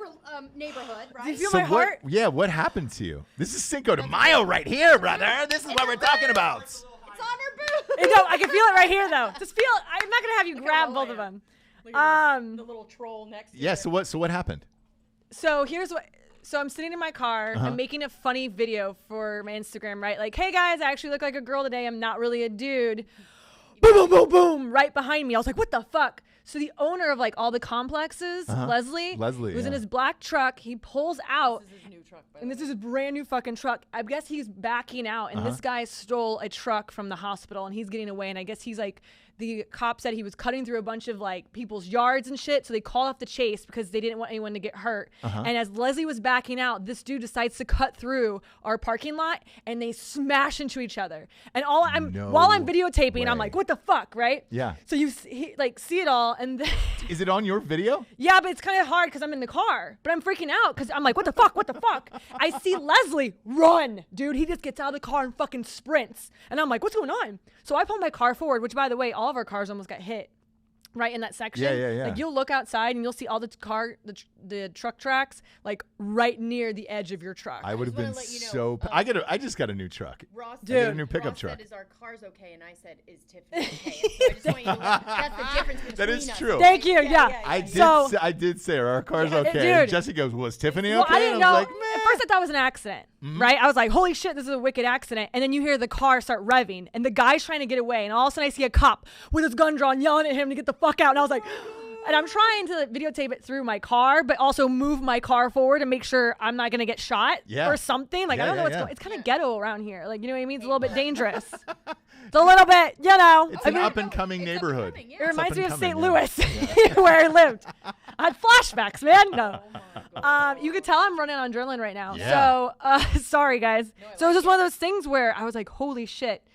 neighborhood, Do you right? feel my heart? What happened to you? This is Cinco de Mayo right here, brother. This is what we're talking about. It's on her booth. No, I can feel it right here though. Just feel. I'm not gonna have you grab both of them. The little troll next to Yeah. you. So what happened? So here's what. So I'm sitting in my car. Uh-huh. I'm making a funny video for my Instagram, right? Like, hey guys, I actually look like a girl today. I'm not really a dude. Boom, boom, boom, boom, right behind me. I was like, what the fuck? So the owner of like all the complexes, Leslie, was in yeah. his black truck. He pulls out. This is his new truck, by And the this is a brand new fucking truck. I guess he's backing out, and this guy stole a truck from the hospital, and he's getting away. And I guess he's like, the cop said he was cutting through a bunch of like people's yards and shit. So they called off the chase because they didn't want anyone to get hurt. And as Leslie was backing out, this dude decides to cut through our parking lot, and they smash into each other. And while I'm videotaping, I'm way. like, what the fuck, right? Yeah. So you see it all, and then Is it on your video? yeah, but it's kind of hard because I'm in the car. But I'm freaking out because I'm like, what the fuck? What the fuck? I see Leslie run, dude. He just gets out of the car and fucking sprints. And I'm like, what's going on? So I pull my car forward, which, by the way, all of our cars almost got hit right in that section. Yeah. Like, you'll look outside and you'll see all the the truck tracks, like, right near the edge of your truck. I would have wanna been let you know, so. I just got a new truck. Ross, I got a Dude. new pickup Ross truck. said, "Is our cars okay?" And I said, "Is Tiffany okay?" So I just want you to know that's the difference between That is us. true. Thank you. Yeah. I did say our car's okay. dude. And Jessie goes, "Was Tiffany okay?" Well, I didn't and know. was like, At first, I thought it was an accident, right? I was like, holy shit, this is a wicked accident. And then you hear the car start revving, and the guy's trying to get away. And all of a sudden, I see a cop with his gun drawn, yelling at him to get the fuck out. And I was like, and I'm trying to videotape it through my car, but also move my car forward and make sure I'm not going to get shot or something. Like, I don't know what's going on. It's kind of ghetto around here. Like, you know what I mean? It's a little bit dangerous. It's a little bit, you know. It's an up-and-coming neighborhood. up-and-coming, yeah. It reminds me of St. up-and-coming, Louis, where I lived. I had flashbacks, man. No. You could tell I'm running on adrenaline right now. Yeah. So, sorry, guys. So it was just one of those things where I was like, holy shit.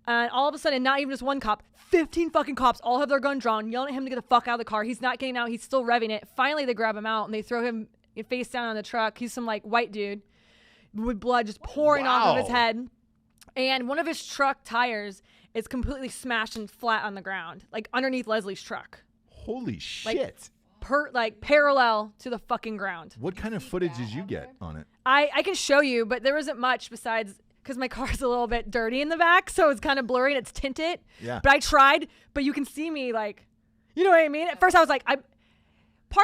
And all of a sudden, not even just one cop, 15 fucking cops all have their gun drawn, yelling at him to get the fuck out of the car. He's not getting out. He's still revving it. Finally, they grab him out, and they throw him face down on the truck. He's some, like, white dude with blood just pouring off of his Wow. head. And one of his truck tires is completely smashed and flat on the ground, like underneath Leslie's truck. Holy shit! Parallel to the fucking ground. What kind of footage did you get on it? I can show you, but there isn't much besides because my car's a little bit dirty in the back, so it's kind of blurry and it's tinted. Yeah. But I tried, but you can see me like, you know what I mean? At first I was like, part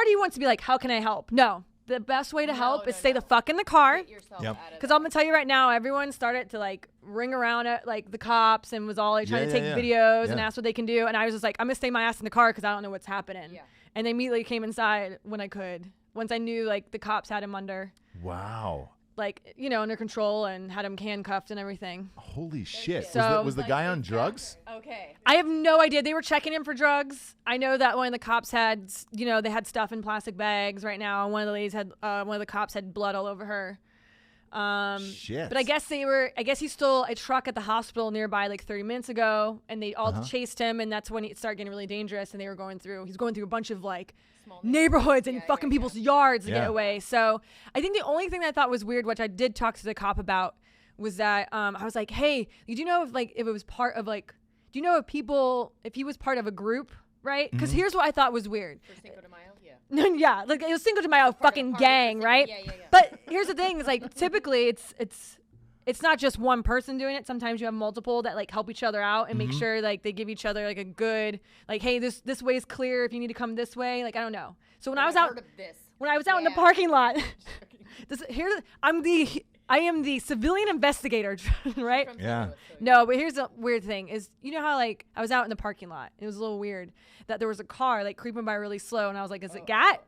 of you wants to be like, how can I help? No. The best way to help is stay the fuck in the car. Get yourself Yep. out of Because I'm gonna tell you right now, everyone started to like ring around at like the cops and was all like trying to take videos and ask what they can do. And I was just like, I'm gonna stay my ass in the car because I don't know what's happening. Yeah. And they immediately came inside when I could. Once I knew like the cops had him under, Wow! like, you know, under control and had him handcuffed and everything. Holy shit! So- Was the guy on drugs? Okay. I have no idea. They were checking him for drugs. I know that one of the cops had, you know, they had stuff in plastic bags right now. One of the ladies had, one of the cops had blood all over her. Shit! But I guess he stole a truck at the hospital nearby like 30 minutes ago, and they all chased him, and that's when it started getting really dangerous, and he's going through a bunch of like neighborhoods and fucking people's yards to get away. So I think the only thing that I thought was weird, which I did talk to the cop about, was that I was like, hey, do you know if it was part of like, do you know if he was part of a group, right? Because here's what I thought was weird. For Cinco de Mayo, yeah. Yeah, like it was Cinco de Mayo fucking party gang, for right? Yeah. But here's the thing: is like typically it's not just one person doing it. Sometimes you have multiple that like help each other out and make sure like they give each other like a good like, hey, this way is clear if you need to come this way. Like I don't know. So when I was out in the parking lot, I am the civilian investigator, right? Yeah. No, but here's the weird thing is, you know how like I was out in the parking lot. It was a little weird that there was a car like creeping by really slow, and I was like, is it Gat?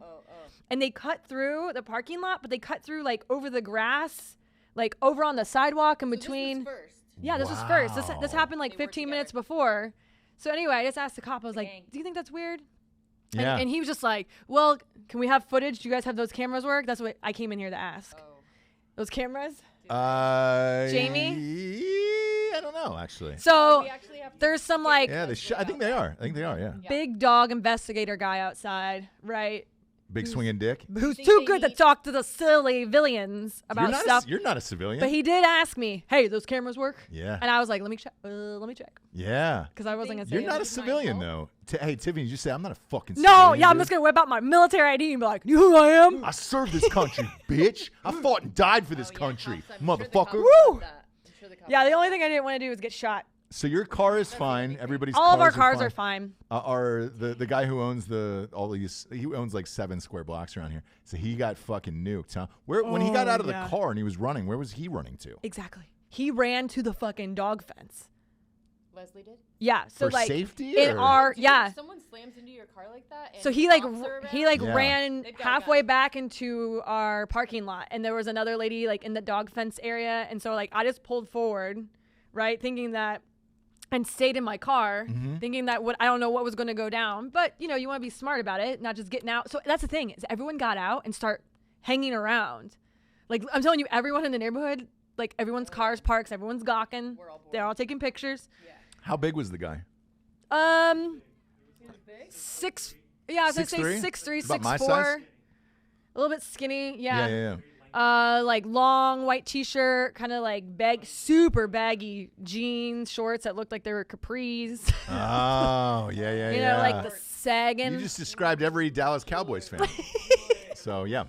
And they cut through the parking lot, but they cut through like over the grass, like over on the sidewalk in between. This was first. Yeah, this was first. This happened like 15 minutes before. So anyway, I just asked the cop. I was like, "Do you think that's weird?" Yeah. And he was just like, "Well, can we have footage? Do you guys have those cameras work?" That's what I came in here to ask. Those cameras? Jamie? I don't know, actually. So there's some like Yeah, I think they are. Yeah. big dog investigator guy outside, right? Big swinging dick. Who's too good to talk to the silly villains about stuff. You're not a civilian. But he did ask me, "Hey, those cameras work?" Yeah. And I was like, "Let me check. Let me check." Yeah. Because I wasn't gonna say You're not a anything. civilian, though. Hey, Tiffany, did you say I'm not a fucking civilian? No, yeah, I'm dude? just gonna whip out my military ID and be like, "You know who I am?" I served this country, bitch. I fought and died for this country, motherfucker. Woo! Yeah, the only thing I didn't want to do was get shot. So your car is fine. Everybody's All of our cars cars are fine. Are the guy who owns he owns like 7 square blocks around here. So he got fucking nuked, huh? When he got out of the car and he was running, where was he running to? Exactly. He ran to the fucking dog fence. Leslie did? Yeah. So For like safety, in or- our If someone slams into your car like that. And So he Yeah. ran They've got halfway guns. back into our parking lot, and there was another lady like in the dog fence area, and so like I just pulled forward, right, thinking that, and stayed in my car, thinking that I don't know what was going to go down, but you know you want to be smart about it, not just getting out. So that's the thing is everyone got out and start hanging around, like I'm telling you, everyone in the neighborhood, like everyone's cars parks, everyone's gawking, they're all taking pictures. How big was the guy? 6. Yeah, I was gonna say 6'3"? 6'3", About my 6'4". size? A little bit skinny, yeah. Yeah. Like long white t-shirt, kind of like super baggy jeans, shorts that looked like they were capris. Oh, yeah. You know, like the sagging. You just described every Dallas Cowboys fan. So yeah.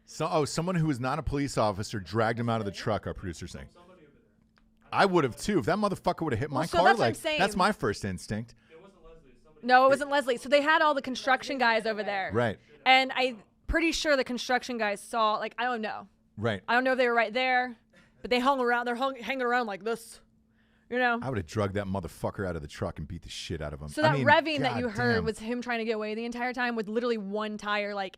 Someone who was not a police officer dragged him out of the truck. Our producer's saying. I would have too. If that motherfucker would have hit my so car, that's what I'm like saying. that's my first instinct. No, it wasn't Leslie. So they had all the construction guys over there. Right. And I'm pretty sure the construction guys saw, like, I don't know. Right. I don't know if they were right there, but they hung around. They're hanging around like this, you know? I would have drugged that motherfucker out of the truck and beat the shit out of him. So that revving that you goddamn. heard was him trying to get away the entire time with literally one tire, like.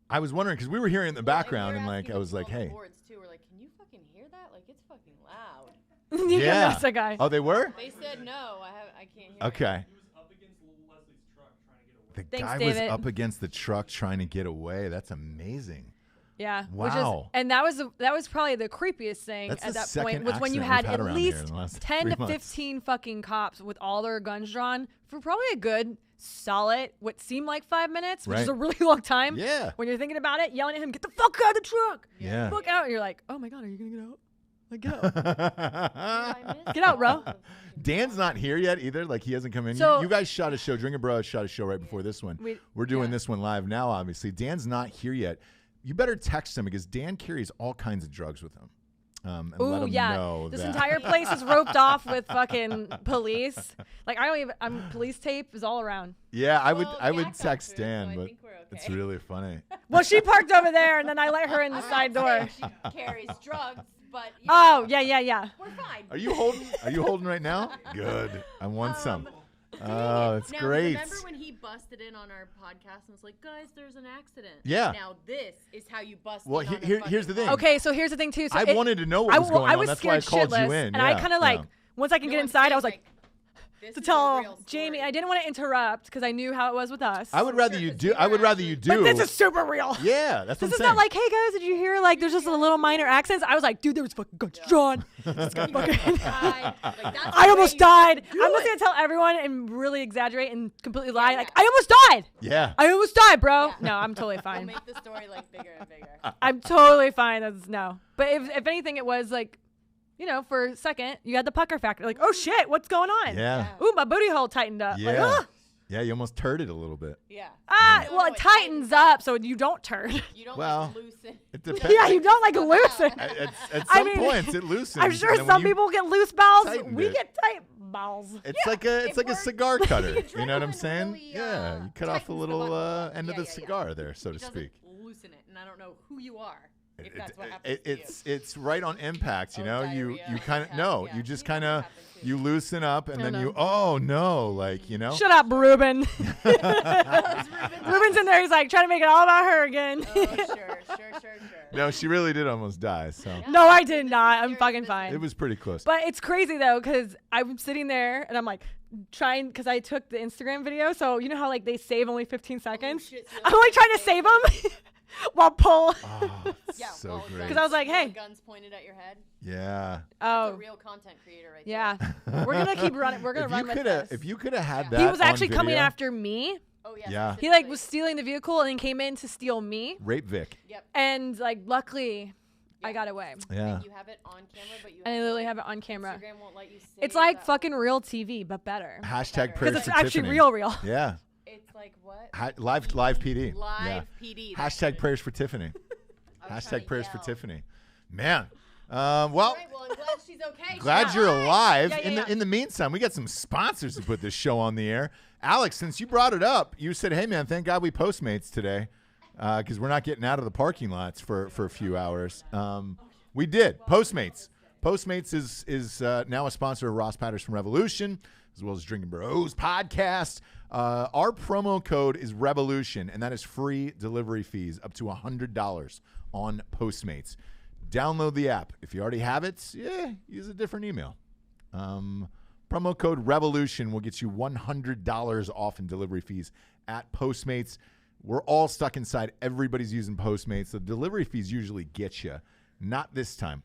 I was wondering because we were hearing it in the background and like I was like, hey. Boards too. We're like, can you fucking hear that? Like it's fucking loud. Yeah, that's the guy. Oh, they were? They said no. I can't hear. Okay. He was up against Leslie's truck trying to get away. The Thanks, guy David. was up against the truck trying to get away. That's amazing. Yeah. Wow. And that was probably the creepiest thing That's at the that second point was when you accident had we've had at around here in least the last 10 3 to months. 15 fucking cops with all their guns drawn for probably a good solid what seemed like 5 minutes, which is Right. a really long time. Yeah. When you're thinking about it, yelling at him, "Get the fuck out of the truck!" Yeah. Fuck out! And you're like, "Oh my god, are you gonna get out? Like, get out! Get Get out, bro!" Dan's not here yet either. Like he hasn't come in. So- you guys shot a show. Drinkin Bros shot a show right before this one. We're doing this one live now. Obviously, Dan's not here yet. You better text him because Dan carries all kinds of drugs with him. And let Ooh, him yeah. know This that. entire place is roped off with fucking police. Like I don't even. Police tape is all around. Yeah, I Well, would Jack text got through, Dan, so I but think we're okay. it's really funny. Well, she parked over there, and then I let her in the side door. She carries drugs, but Oh yeah. we're fine. Are you holding right now? Good. I want some. Oh, that's now, great. Remember when he busted in on our podcast and was like, "Guys, there's an accident." Yeah. Now this is how you bust. Well, in on a here's the fucking thing. Okay, so here's the thing too. So I wanted to know what was going on. That's why I scared called you shitless, in. And I Yeah, kind of like yeah. once I can get I'm inside, I saying, was like this to is a tell real Jamie. story. I didn't want to interrupt because I knew how it was with us. I would rather you do. I would rather you do. But this is super real. Yeah, that's what This I'm is saying. not like, hey guys, did you hear? Like, there's just a little minor accents. I was like, dude, there was fucking guns drawn. This guy fucking- I almost died. I'm just gonna tell everyone and really exaggerate and completely lie. yeah. Like, I almost died. Yeah. I almost died, bro. Yeah. No, I'm totally We'll fine. make the story like bigger and bigger. I'm totally fine. That's no. But if anything, it was like, you know, for a second, you had the pucker factor. Like, oh shit, what's going on? Yeah. Ooh, my booty hole tightened up. Like, Yeah. ah. Yeah, you almost turded a little bit. Yeah. Well, No, it tightens up so you don't turn. You don't Well, loosen. It depends. Yeah, you don't like loosen. At I some mean, points, it loosens. I'm sure and then some when you- people get loose balls. tightened We it. get tight balls. It's like a we're- cigar cutter. the You know what I'm adrenaline saying? really, Yeah, you cut off a tightens the little button. end of Yeah, the yeah, cigar there, so It to doesn't speak. loosen it, and I don't know who you are. If that's what happens to you. It's right on impact, you know. You diarrhea. kind of Yeah, no, yeah. you just Yeah, kind that of happens too. you loosen up and then no. you like, you know. Shut up, Ruben. Ruben's in there. He's like trying to make it all about her again. Oh, sure. No, she really did almost die. So No, I did not. I'm fucking fine. it was pretty close. But it's crazy though, because I'm sitting there and I'm like trying, because I took the Instagram video. So you know how like they save only 15 seconds? shit, so I'm like trying to save them while pull. Oh, it's Yeah, so well, great. Because I was like, hey. guns pointed at your head. Yeah. That's a Oh, real content creator right yeah. We're going to keep running. We're going If to you run with could have, this. if you could have had Yeah. that, He was on actually coming video- after me. there. Oh, yeah. Yeah. He like was stealing the vehicle and then came in to steal me. Rape Vic. Yep. And like luckily I Yeah. got away. Yeah. And you have it on camera, but you And I have literally to, have it on camera. Instagram won't let you save It's like that. fucking real TV, but better. Hashtag Because prayers Because it's for actually Tiffany. real. Yeah. It's like what? Live PD. Live Yeah. PD. that's Hashtag what it prayers for Tiffany. is. I was trying Hashtag to prayers for yell. Tiffany. Man. Well, All right, well, I'm glad she's okay. glad She's you're alive. alive. Yeah. In the meantime, we got some sponsors to put this show on the air. Alex, since you brought it up, you said, "Hey man, thank God we Postmates today, because we're not getting out of the parking lots for a few hours." We did Postmates. Postmates is now a sponsor of Ross Patterson Revolution, as well as Drinkin Bros podcast. Our promo code is Revolution, and that is free delivery fees up to $100 on Postmates. Download the app. If you already have it, use a different email. Promo code Revolution will get you $100 off in delivery fees at Postmates. We're all stuck inside. Everybody's using Postmates. The delivery fees usually get you. Not this time.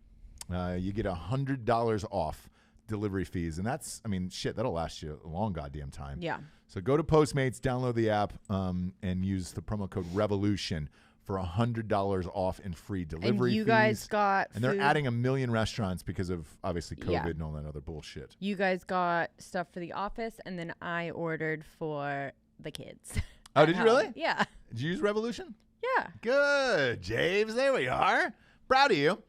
You get $100 off delivery fees. And that's, I mean, shit, that'll last you a long goddamn time. Yeah. So go to Postmates, download the app, and use the promo code Revolution for $100 off in free delivery And you fees. guys got And they're food. adding 1 million restaurants because of obviously COVID Yeah. and all that other bullshit. You guys got stuff for the office, and then I ordered for the kids. Oh, at did you home. really? Yeah. Did you use Revolution? Yeah. Good, James. There we are. Proud of you.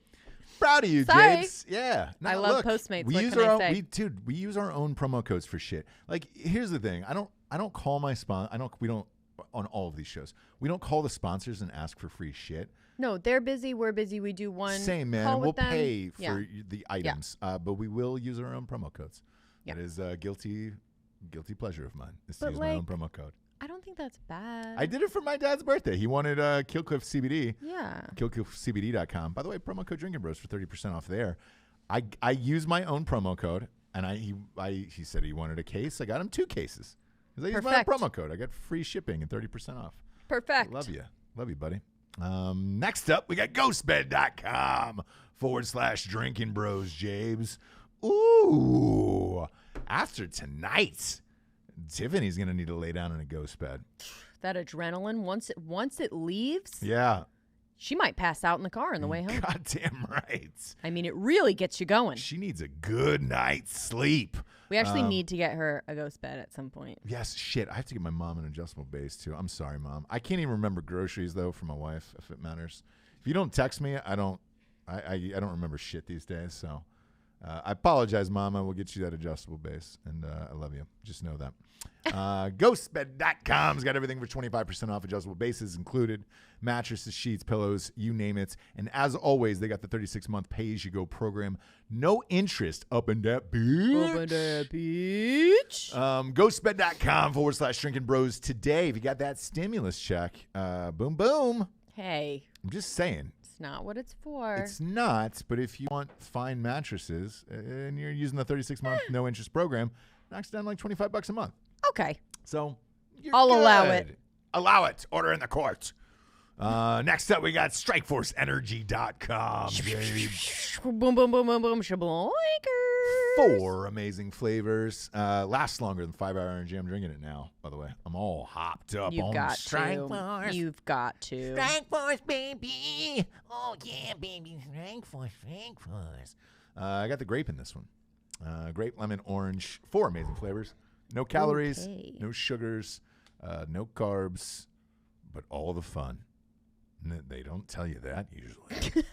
Proud of you, Sorry. James. Yeah. I No, love look, Postmates. We What use can our I own. say? We use our own promo codes for shit. Like, here's the thing. I don't call my we don't on all of these shows. We don't call the sponsors and ask for free shit. No, they're busy. We're busy. We do one. Same, man. call And we'll with them. pay for Yeah. the items, but we will use our own promo codes. Yeah. That is a guilty pleasure of mine, is to But use my own like- promo code. I don't think that's bad. I did it for my dad's birthday. He wanted Killcliff CBD. Yeah. KillcliffCBD.com. By the way, promo code Drinkin Bros for 30% off there. I use my own promo code, and he said he wanted a case. I got him 2 cases. Because I used my own Perfect. promo code. I got free shipping and 30% off. Perfect. Love you, buddy. Next up, we got ghostbed.com/Drinkin Bros, James. Ooh, after tonight, Tiffany's going to need to lay down in a ghost bed. That adrenaline, once it leaves, Yeah. she might pass out in the car on the way home. Goddamn right. I mean, it really gets you going. She needs a good night's sleep. We actually need to get her a ghost bed at some point. Yes, shit. I have to get my mom an adjustable base too. I'm sorry, Mom. I can't even remember groceries though for my wife, if it matters. If you don't text me, I don't remember shit these days. So I apologize, Mom. I will get you that adjustable base, and I love you. Just know that. Ghostbed.com's got everything for 25% off. Adjustable bases included, mattresses, sheets, pillows, you name it. And as always, they got the 36-month pay-as-you-go program. No interest up in that bitch. Beach. Ghostbed.com/Drinkin Bros today. If you got that stimulus check, boom, boom. Hey, I'm just saying. it's not what it's for. It's not, but if you want fine mattresses and you're using the 36-month no interest program, knocks down like $25 a month. Okay. So I'll allow good. it. Allow it. Order in the court. Next up, we got StrikeForceEnergy.com. Boom, boom, boom, boom, boom, shabloikers. 4 amazing flavors. Lasts longer than 5-hour energy. I'm drinking it now, by the way. I'm all hopped up You've on got Strike to. Force. You've got to. Strike Force, baby. Oh, yeah, baby. Strike Force, Strike Force. I got the grape in this one. Grape, lemon, orange. 4 amazing flavors. No calories, Okay. no sugars, no carbs, but all the fun. They don't tell you that usually.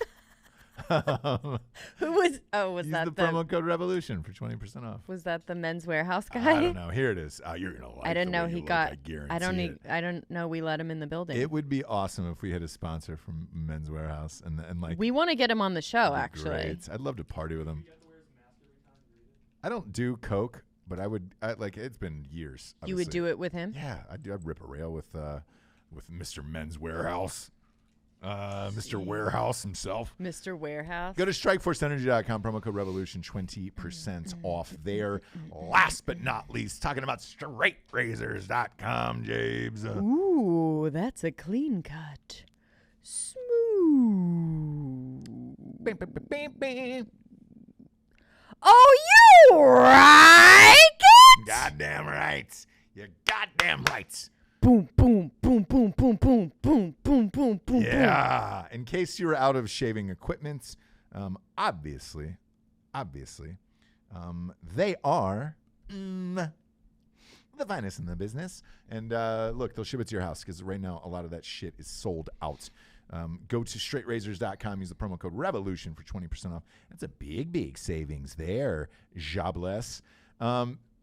Who was? Oh, was Use that the promo code Revolution for 20% off. Was that the Men's Warehouse guy? I don't know. Here it is. You're gonna like. I didn't the know way he you look, got. I guarantee it. I don't know. We let him in the building. It would be awesome if we had a sponsor from Men's Warehouse and like. We want to get him on the show. that'd be Actually, great. I'd love to party with him. I don't do coke, but I would. It's been years. you would obviously. do it with him. Yeah, I'd rip a rail with Mr. Men's Warehouse. Mr. Warehouse himself. Mr. Warehouse. Go to strikeforceenergy.com, promo code Revolution, 20% off there. Last but not least, talking about straightrazors.com, Jabes. Ooh, that's a clean cut. Smooth. Oh, you right? Goddamn right. You goddamn right. Boom, boom, boom, boom, boom, boom, boom, boom, boom, boom. Yeah. In case you're out of shaving equipment, obviously, they are the finest in the business. And look, they'll ship it to your house because right now a lot of that shit is sold out. Go to straightrazors.com, use the promo code Revolution for 20% off. That's a big savings there, jobless.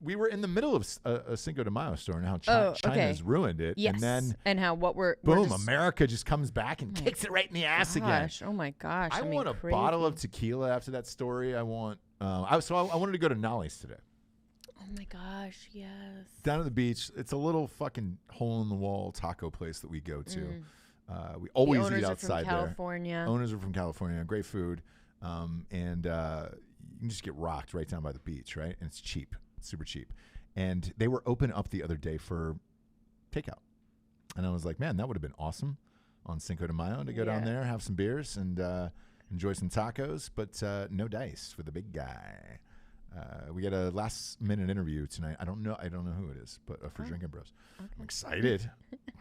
We were in the middle of a Cinco de Mayo store and how China's ruined it. Yes. And then, and how we're boom, just, America just comes back and kicks it right in the ass again. Oh my gosh. I mean, want a crazy. bottle of tequila after that story. I want. I wanted to go to Nolly's today. Oh my gosh, yes. Down at the beach. It's a little fucking hole in the wall taco place that we go to. We always the owners eat are outside from California. there. Owners are from California. Great food. And you can just get rocked right down by the beach, right? And it's cheap. It's super cheap. And they were open up the other day for takeout. And I was like, man, that would have been awesome on Cinco de Mayo to go down there, have some beers, and enjoy some tacos. But no dice for the big guy. We got a last-minute interview tonight. I don't know who it is, but for Drinkin Bros. Okay. I'm excited.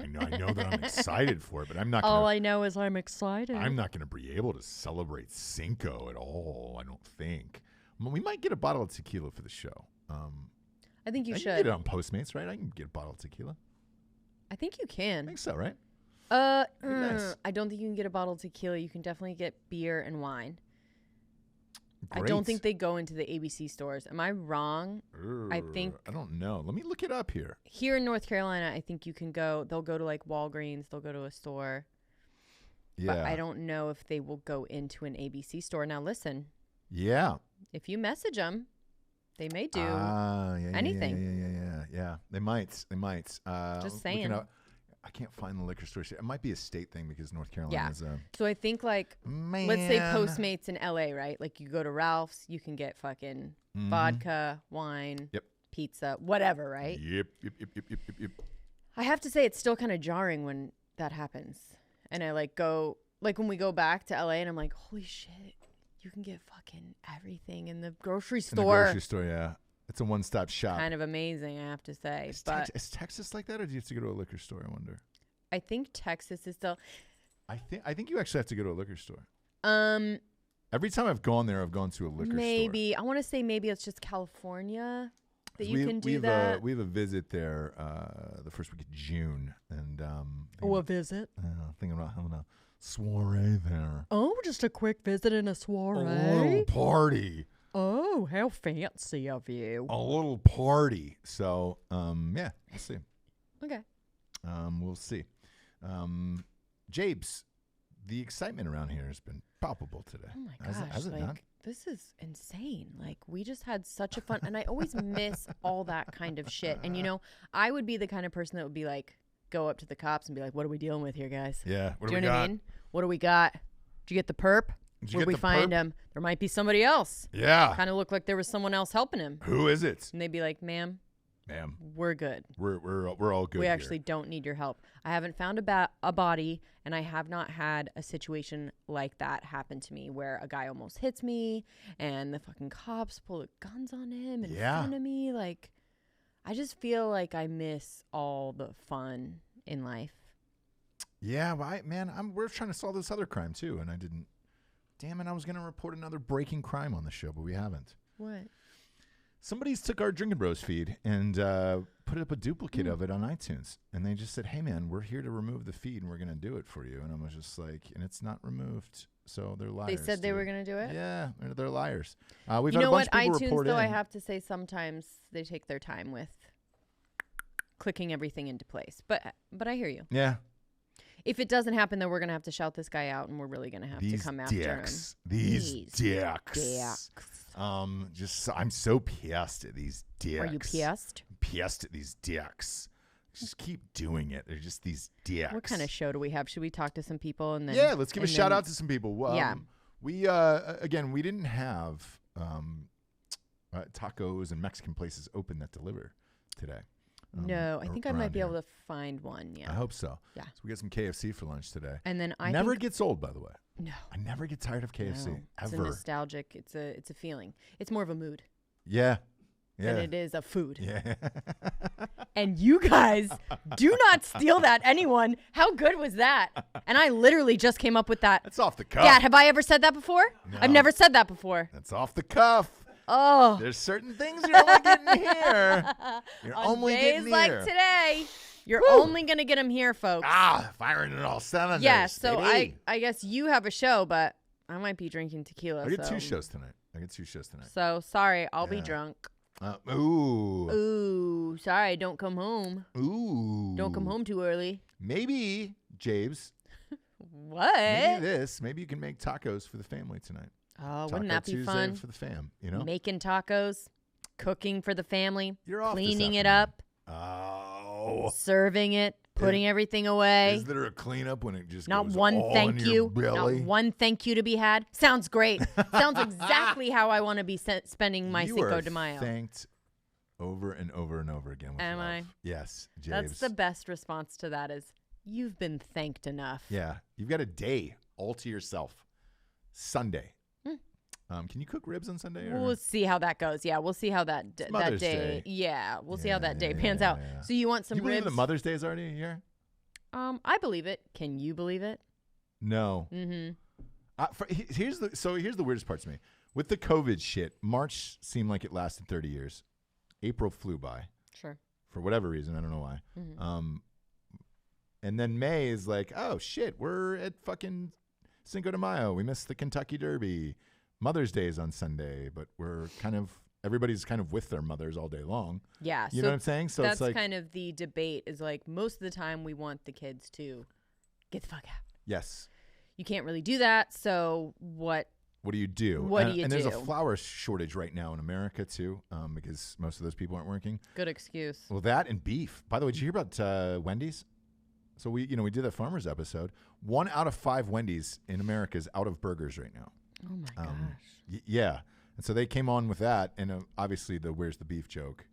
I know that I'm excited for it, but I'm not. All I know is I'm excited. I'm not going to be able to celebrate Cinco at all. I don't think. We might get a bottle of tequila for the show. I think you I should. can get it on Postmates, right? I can get a bottle of tequila. I think you I can. think so, right? Nice. I don't think you can get a bottle of tequila. You can definitely get beer and wine. Great. I don't think they go into the ABC stores. Am I wrong? I think. I don't know. Let me look it up here. Here in North Carolina, I think you can go. They'll go to like Walgreens. They'll go to a store. Yeah. But I don't know if they will go into an ABC store. Now listen. Yeah. If you message them, they may do anything. anything. Yeah. They might. Just saying. I can't find the liquor store. It might be a state thing because North Carolina is So I think like, man. let's say Postmates in LA, right? Like you go to Ralph's, you can get fucking vodka, wine, pizza, whatever, right? Yep. I have to say it's still kind of jarring when that happens. And I like go, like when we go back to LA and I'm like, holy shit, you can get fucking everything in the grocery store. In the grocery store, yeah. It's a one-stop shop. Kind of amazing, I have to say. Is Texas like that, or do you have to go to a liquor store? I wonder. I think Texas is still. I think you actually have to go to a liquor store. Every time I've gone there, I've gone to a liquor store. Maybe I want to say maybe it's just California that you can do have that. We have a visit there the first week of June, and a visit. Thinking about having a soiree there. Oh, just a quick visit and a soiree. A little party. Oh, how fancy of you. A little party. So, yeah, we'll see. Okay. We'll see. Jabes, the excitement around here has been palpable today. Oh my gosh. Has it not? This is insane. Like, we just had such a fun, and I always miss all that kind of shit. And, you know, I would be the kind of person that would be like, go up to the cops and be like, what are we dealing with here, guys? Yeah. Do you know what I mean? What do we got? Did you get the perp? Where'd we find him? There might be somebody else. Yeah. Kind of looked like there was someone else helping him. Who is it? And they'd be like, ma'am, we're good. We're all good. We actually don't need your help. I haven't found a body, and I have not had a situation like that happen to me where a guy almost hits me and the fucking cops pull the guns on him in front of me. Like, I just feel like I miss all the fun in life. Yeah, we're trying to solve this other crime too, and I didn't. Damn it, I was going to report another breaking crime on the show, but we haven't. What? Somebody's took our Drinkin Bros feed and put up a duplicate of it on iTunes. And they just said, hey, man, we're here to remove the feed and we're going to do it for you. And I was just like, and it's not removed. So they're liars. They said they were going to do it? Yeah, they're liars. We've you had know a bunch what? of people iTunes, report though, in. I have to say sometimes they take their time with clicking everything into place. But I hear you. Yeah. If it doesn't happen, then we're going to have to shout this guy out and we're really going to have to come after him. These dicks. I'm so pissed at these dicks. Are you pissed? Pissed at these dicks. Just keep doing it. They're just these dicks. What kind of show do we have? Should we talk to some people and then? Yeah, let's give a shout out to some people. Yeah. We again, we didn't have tacos and Mexican places open that deliver today. No, I think I might be here. able to find one. Yeah. I hope so. Yeah. So we got some KFC for lunch today. And then I never gets old, by the way. No. I never get tired of KFC No. It's ever. a nostalgic. It's a feeling. It's more of a mood Yeah. than it is a food. Yeah. And you guys do not steal that, anyone. How good was that? And I literally just came up with that. That's off the cuff. Dad, have I ever said that before? No. I've never said that before. That's off the cuff. Oh. There's certain things you're only getting here. You're On only days getting like here. today, you're Woo. only going to get them here, folks. Firing it all cylinders. Yeah, so baby. I guess you have a show, but I might be drinking tequila. I get so. 2 shows tonight. So sorry, I'll be Yeah. drunk. Ooh. Ooh, sorry, don't come home. Ooh. Don't come home too early. Maybe, James. What? Maybe you can make tacos for the family tonight. Oh, Taco wouldn't that be Tuesday fun? for the fam, you know? Making tacos, cooking for the family, You're off this cleaning it afternoon. up, Oh. serving it, putting everything away. Is there a cleanup when it just Not goes one all thank in your you. belly? Not one thank you to be had. Sounds great. Sounds exactly how I want to be spending my You Cinco are de Mayo. thanked over and over and over again with Am love. I? Yes, James. That's the best response to that is, you've been thanked enough. Yeah, you've got a day all to yourself. Sunday. Can you cook ribs on Sunday? Or? We'll see how that goes. Yeah, we'll see how that Mother's day. Day. Yeah, we'll see how that day Yeah, pans yeah, out. yeah. So you want some you believe ribs? that Mother's Day is already here? I believe it. Can you believe it? No. Mm-hmm. Here's the weirdest part to me. With the COVID shit, March seemed like it lasted 30 years. April flew by. Sure. For whatever reason, I don't know why. Mm-hmm. And then May is like, oh shit, we're at fucking Cinco de Mayo. We missed the Kentucky Derby. Mother's Day is on Sunday, but everybody's kind of with their mothers all day long. Yeah. You know what I'm saying? So that's it's like, kind of the debate is like most of the time we want the kids to get the fuck out. yes. You can't really do that. So what? What do you do? What do you and do? there's a flour shortage right now in America too, because most of those people aren't working. Good excuse. Well, that and beef. By the way, did you hear about Wendy's? So we did that farmers episode. 1 out of 5 Wendy's in America is out of burgers right now. Oh my gosh. Yeah. And so they came on with that, and obviously the "where's the beef" joke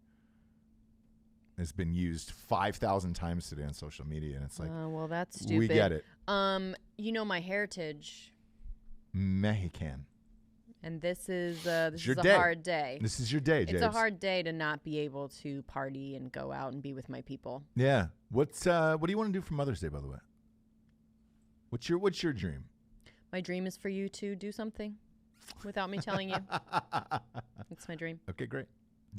has been used 5,000 times today on social media, and it's like, well, that's stupid. we get it. You know my heritage, Mexican. and this is your a day. hard day. This is your day, James. It's a hard day to not be able to party and go out and be with my people. Yeah. What do you want to do for Mother's Day, by the way? What's your dream? My dream is for you to do something without me telling you. That's my dream. Okay, great.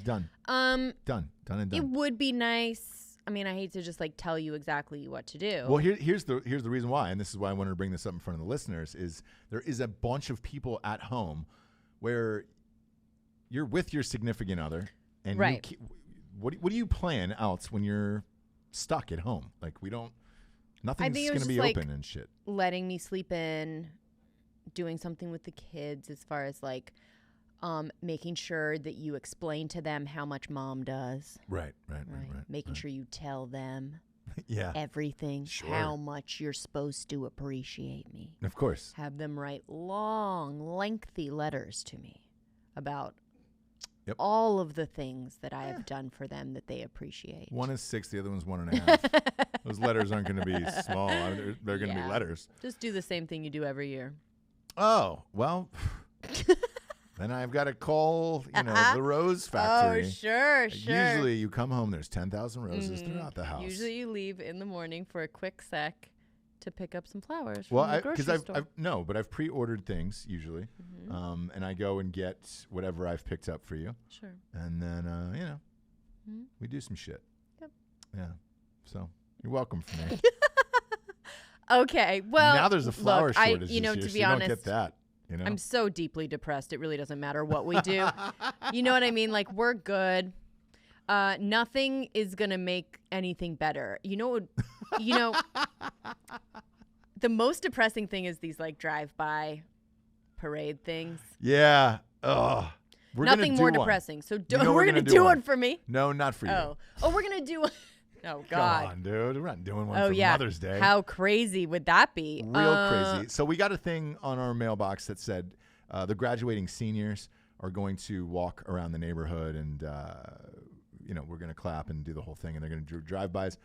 Done. Done and done. It would be nice. I mean, I hate to just like tell you exactly what to do. Well, here's the reason why, and this is why I wanted to bring this up in front of the listeners, is there is a bunch of people at home where you're with your significant other, and right. What do you plan out when you're stuck at home? Like nothing's going to be open and shit. Letting me sleep in, doing something with the kids as far as like making sure that you explain to them how much mom does. Right. Making sure you tell them everything, Sure. how much you're supposed to appreciate me. Of course. Have them write long, lengthy letters to me about all of the things that I have done for them that they appreciate. One is 6, the other one's 1.5. Those letters aren't going to be small. They're going to be letters. Just do the same thing you do every year. Oh, well, then I've got to call, the rose factory. Oh, sure. Usually you come home, there's 10,000 roses throughout the house. Usually you leave in the morning for a quick sec to pick up some flowers from the grocery store. I've pre-ordered things usually. And I go and get whatever I've picked up for you. Sure. And then, we do some shit. Yep. Yeah. So you're welcome for me. Okay. Well, now there's a flower shortage this year, to be so honest, you don't get that. You know? I'm so deeply depressed. It really doesn't matter what we do. You know what I mean? Like, we're good. Nothing is going to make anything better. The most depressing thing is these like drive-by parade things. Yeah. Nothing more depressing. So we're going to do one for me. No, not for you. Oh, we're going to do one. Oh, God. Come on, dude. We're not doing one for Mother's Day. How crazy would that be? Real crazy. So we got a thing on our mailbox that said the graduating seniors are going to walk around the neighborhood and, we're going to clap and do the whole thing, and they're going to do drive-bys.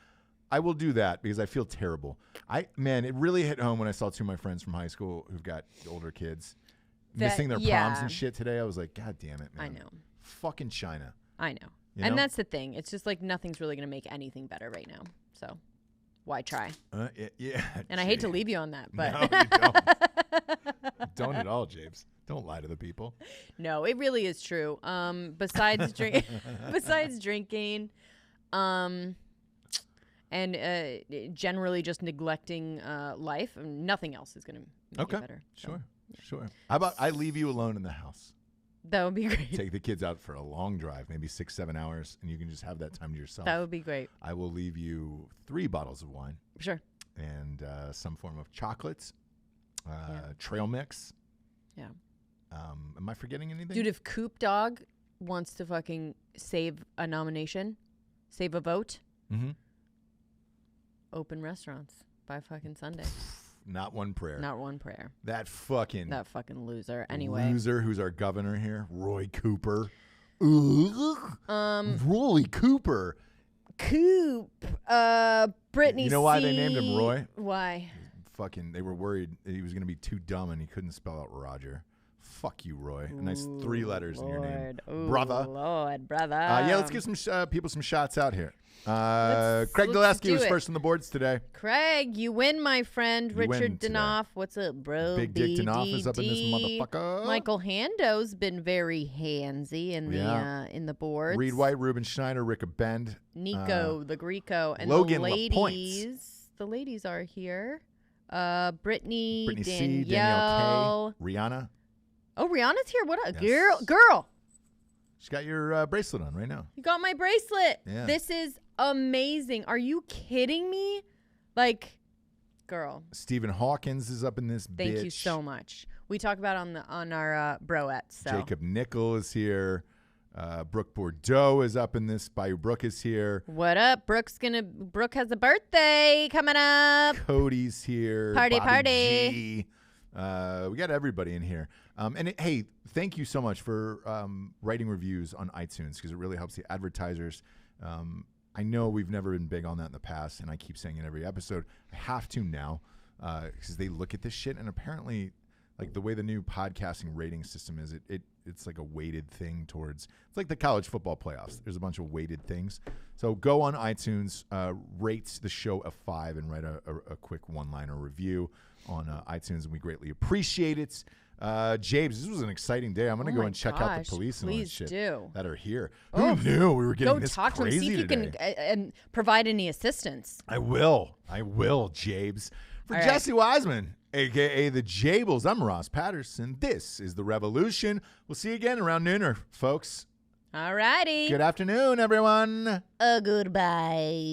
I will do that because I feel terrible. It really hit home when I saw two of my friends from high school who've got older kids missing their proms and shit today. I was like, God damn it, man. I know. Fucking China. I know. You know? And that's the thing. It's just like nothing's really going to make anything better right now. So why try? Yeah. And I hate to leave you on that, but. No, you don't. Don't at all, James. Don't lie to the people. No, it really is true. Besides drinking, and generally just neglecting life, nothing else is going to make it better. Sure. How about I leave you alone in the house? That would be great. Take the kids out for a long drive, maybe 6-7 hours, and you can just have that time to yourself. That would be great. I will leave you 3 bottles of wine. Sure. And some form of chocolates, trail mix. Yeah. Am I forgetting anything? Dude, if Coop Dog wants to fucking save a nomination, save a vote, open restaurants by fucking Sunday. Not one prayer. Not one prayer. That fucking loser. Anyway. Loser who's our governor here, Roy Cooper. Roy Cooper. Coop. Brittany. You know why they named him Roy? Why? Fucking, they were worried that he was going to be too dumb and he couldn't spell out Roger. Fuck you, Roy. A nice 3 letters in your name. Ooh, brother. Lord, brother. Let's give some people some shots out here. Craig Gillespie was first on the boards today. Craig, you win, my friend. You Richard win Danoff. What's up, bro? Big Dick Danoff is up in this motherfucker. Michael Hando's been very handsy in the boards. Reed White, Ruben Schneider, Rick Bend. Nico, the Greco. And Logan the ladies. LaPointe. The ladies are here. Brittany C, Danielle K, Rihanna. Oh, Rihanna's here. What a Yes. girl. She's got your bracelet on right now. You got my bracelet. Yeah. This is amazing. Are you kidding me? Like, girl. Stephen Hawkins is up in this bitch. Thank you so much. We talk about on our Broettes. So. Jacob Nickel is here. Brooke Bordeaux is up in this. Bayou Brooke is here. What up? Brooke has a birthday coming up. Cody's here. Party. G. We got everybody in here. Hey, thank you so much for writing reviews on iTunes because it really helps the advertisers. I know we've never been big on that in the past, and I keep saying in every episode, I have to now because they look at this shit, and apparently, like the way the new podcasting rating system is, it's like a weighted thing towards. It's like the college football playoffs. There's a bunch of weighted things. So go on iTunes, rate the show a 5, and write a quick one-liner review on iTunes, and we greatly appreciate it. James, this was an exciting day. I'm going to go and check out the police and all that shit that are here. Who knew we were getting this crazy today? Go talk to him, see if you can provide any assistance. I will, James. For Jessie Wiseman, a.k.a. the Jables, I'm Ross Patterson. This is The Revolution. We'll see you again around nooner, folks. All righty. Good afternoon, everyone. Goodbye.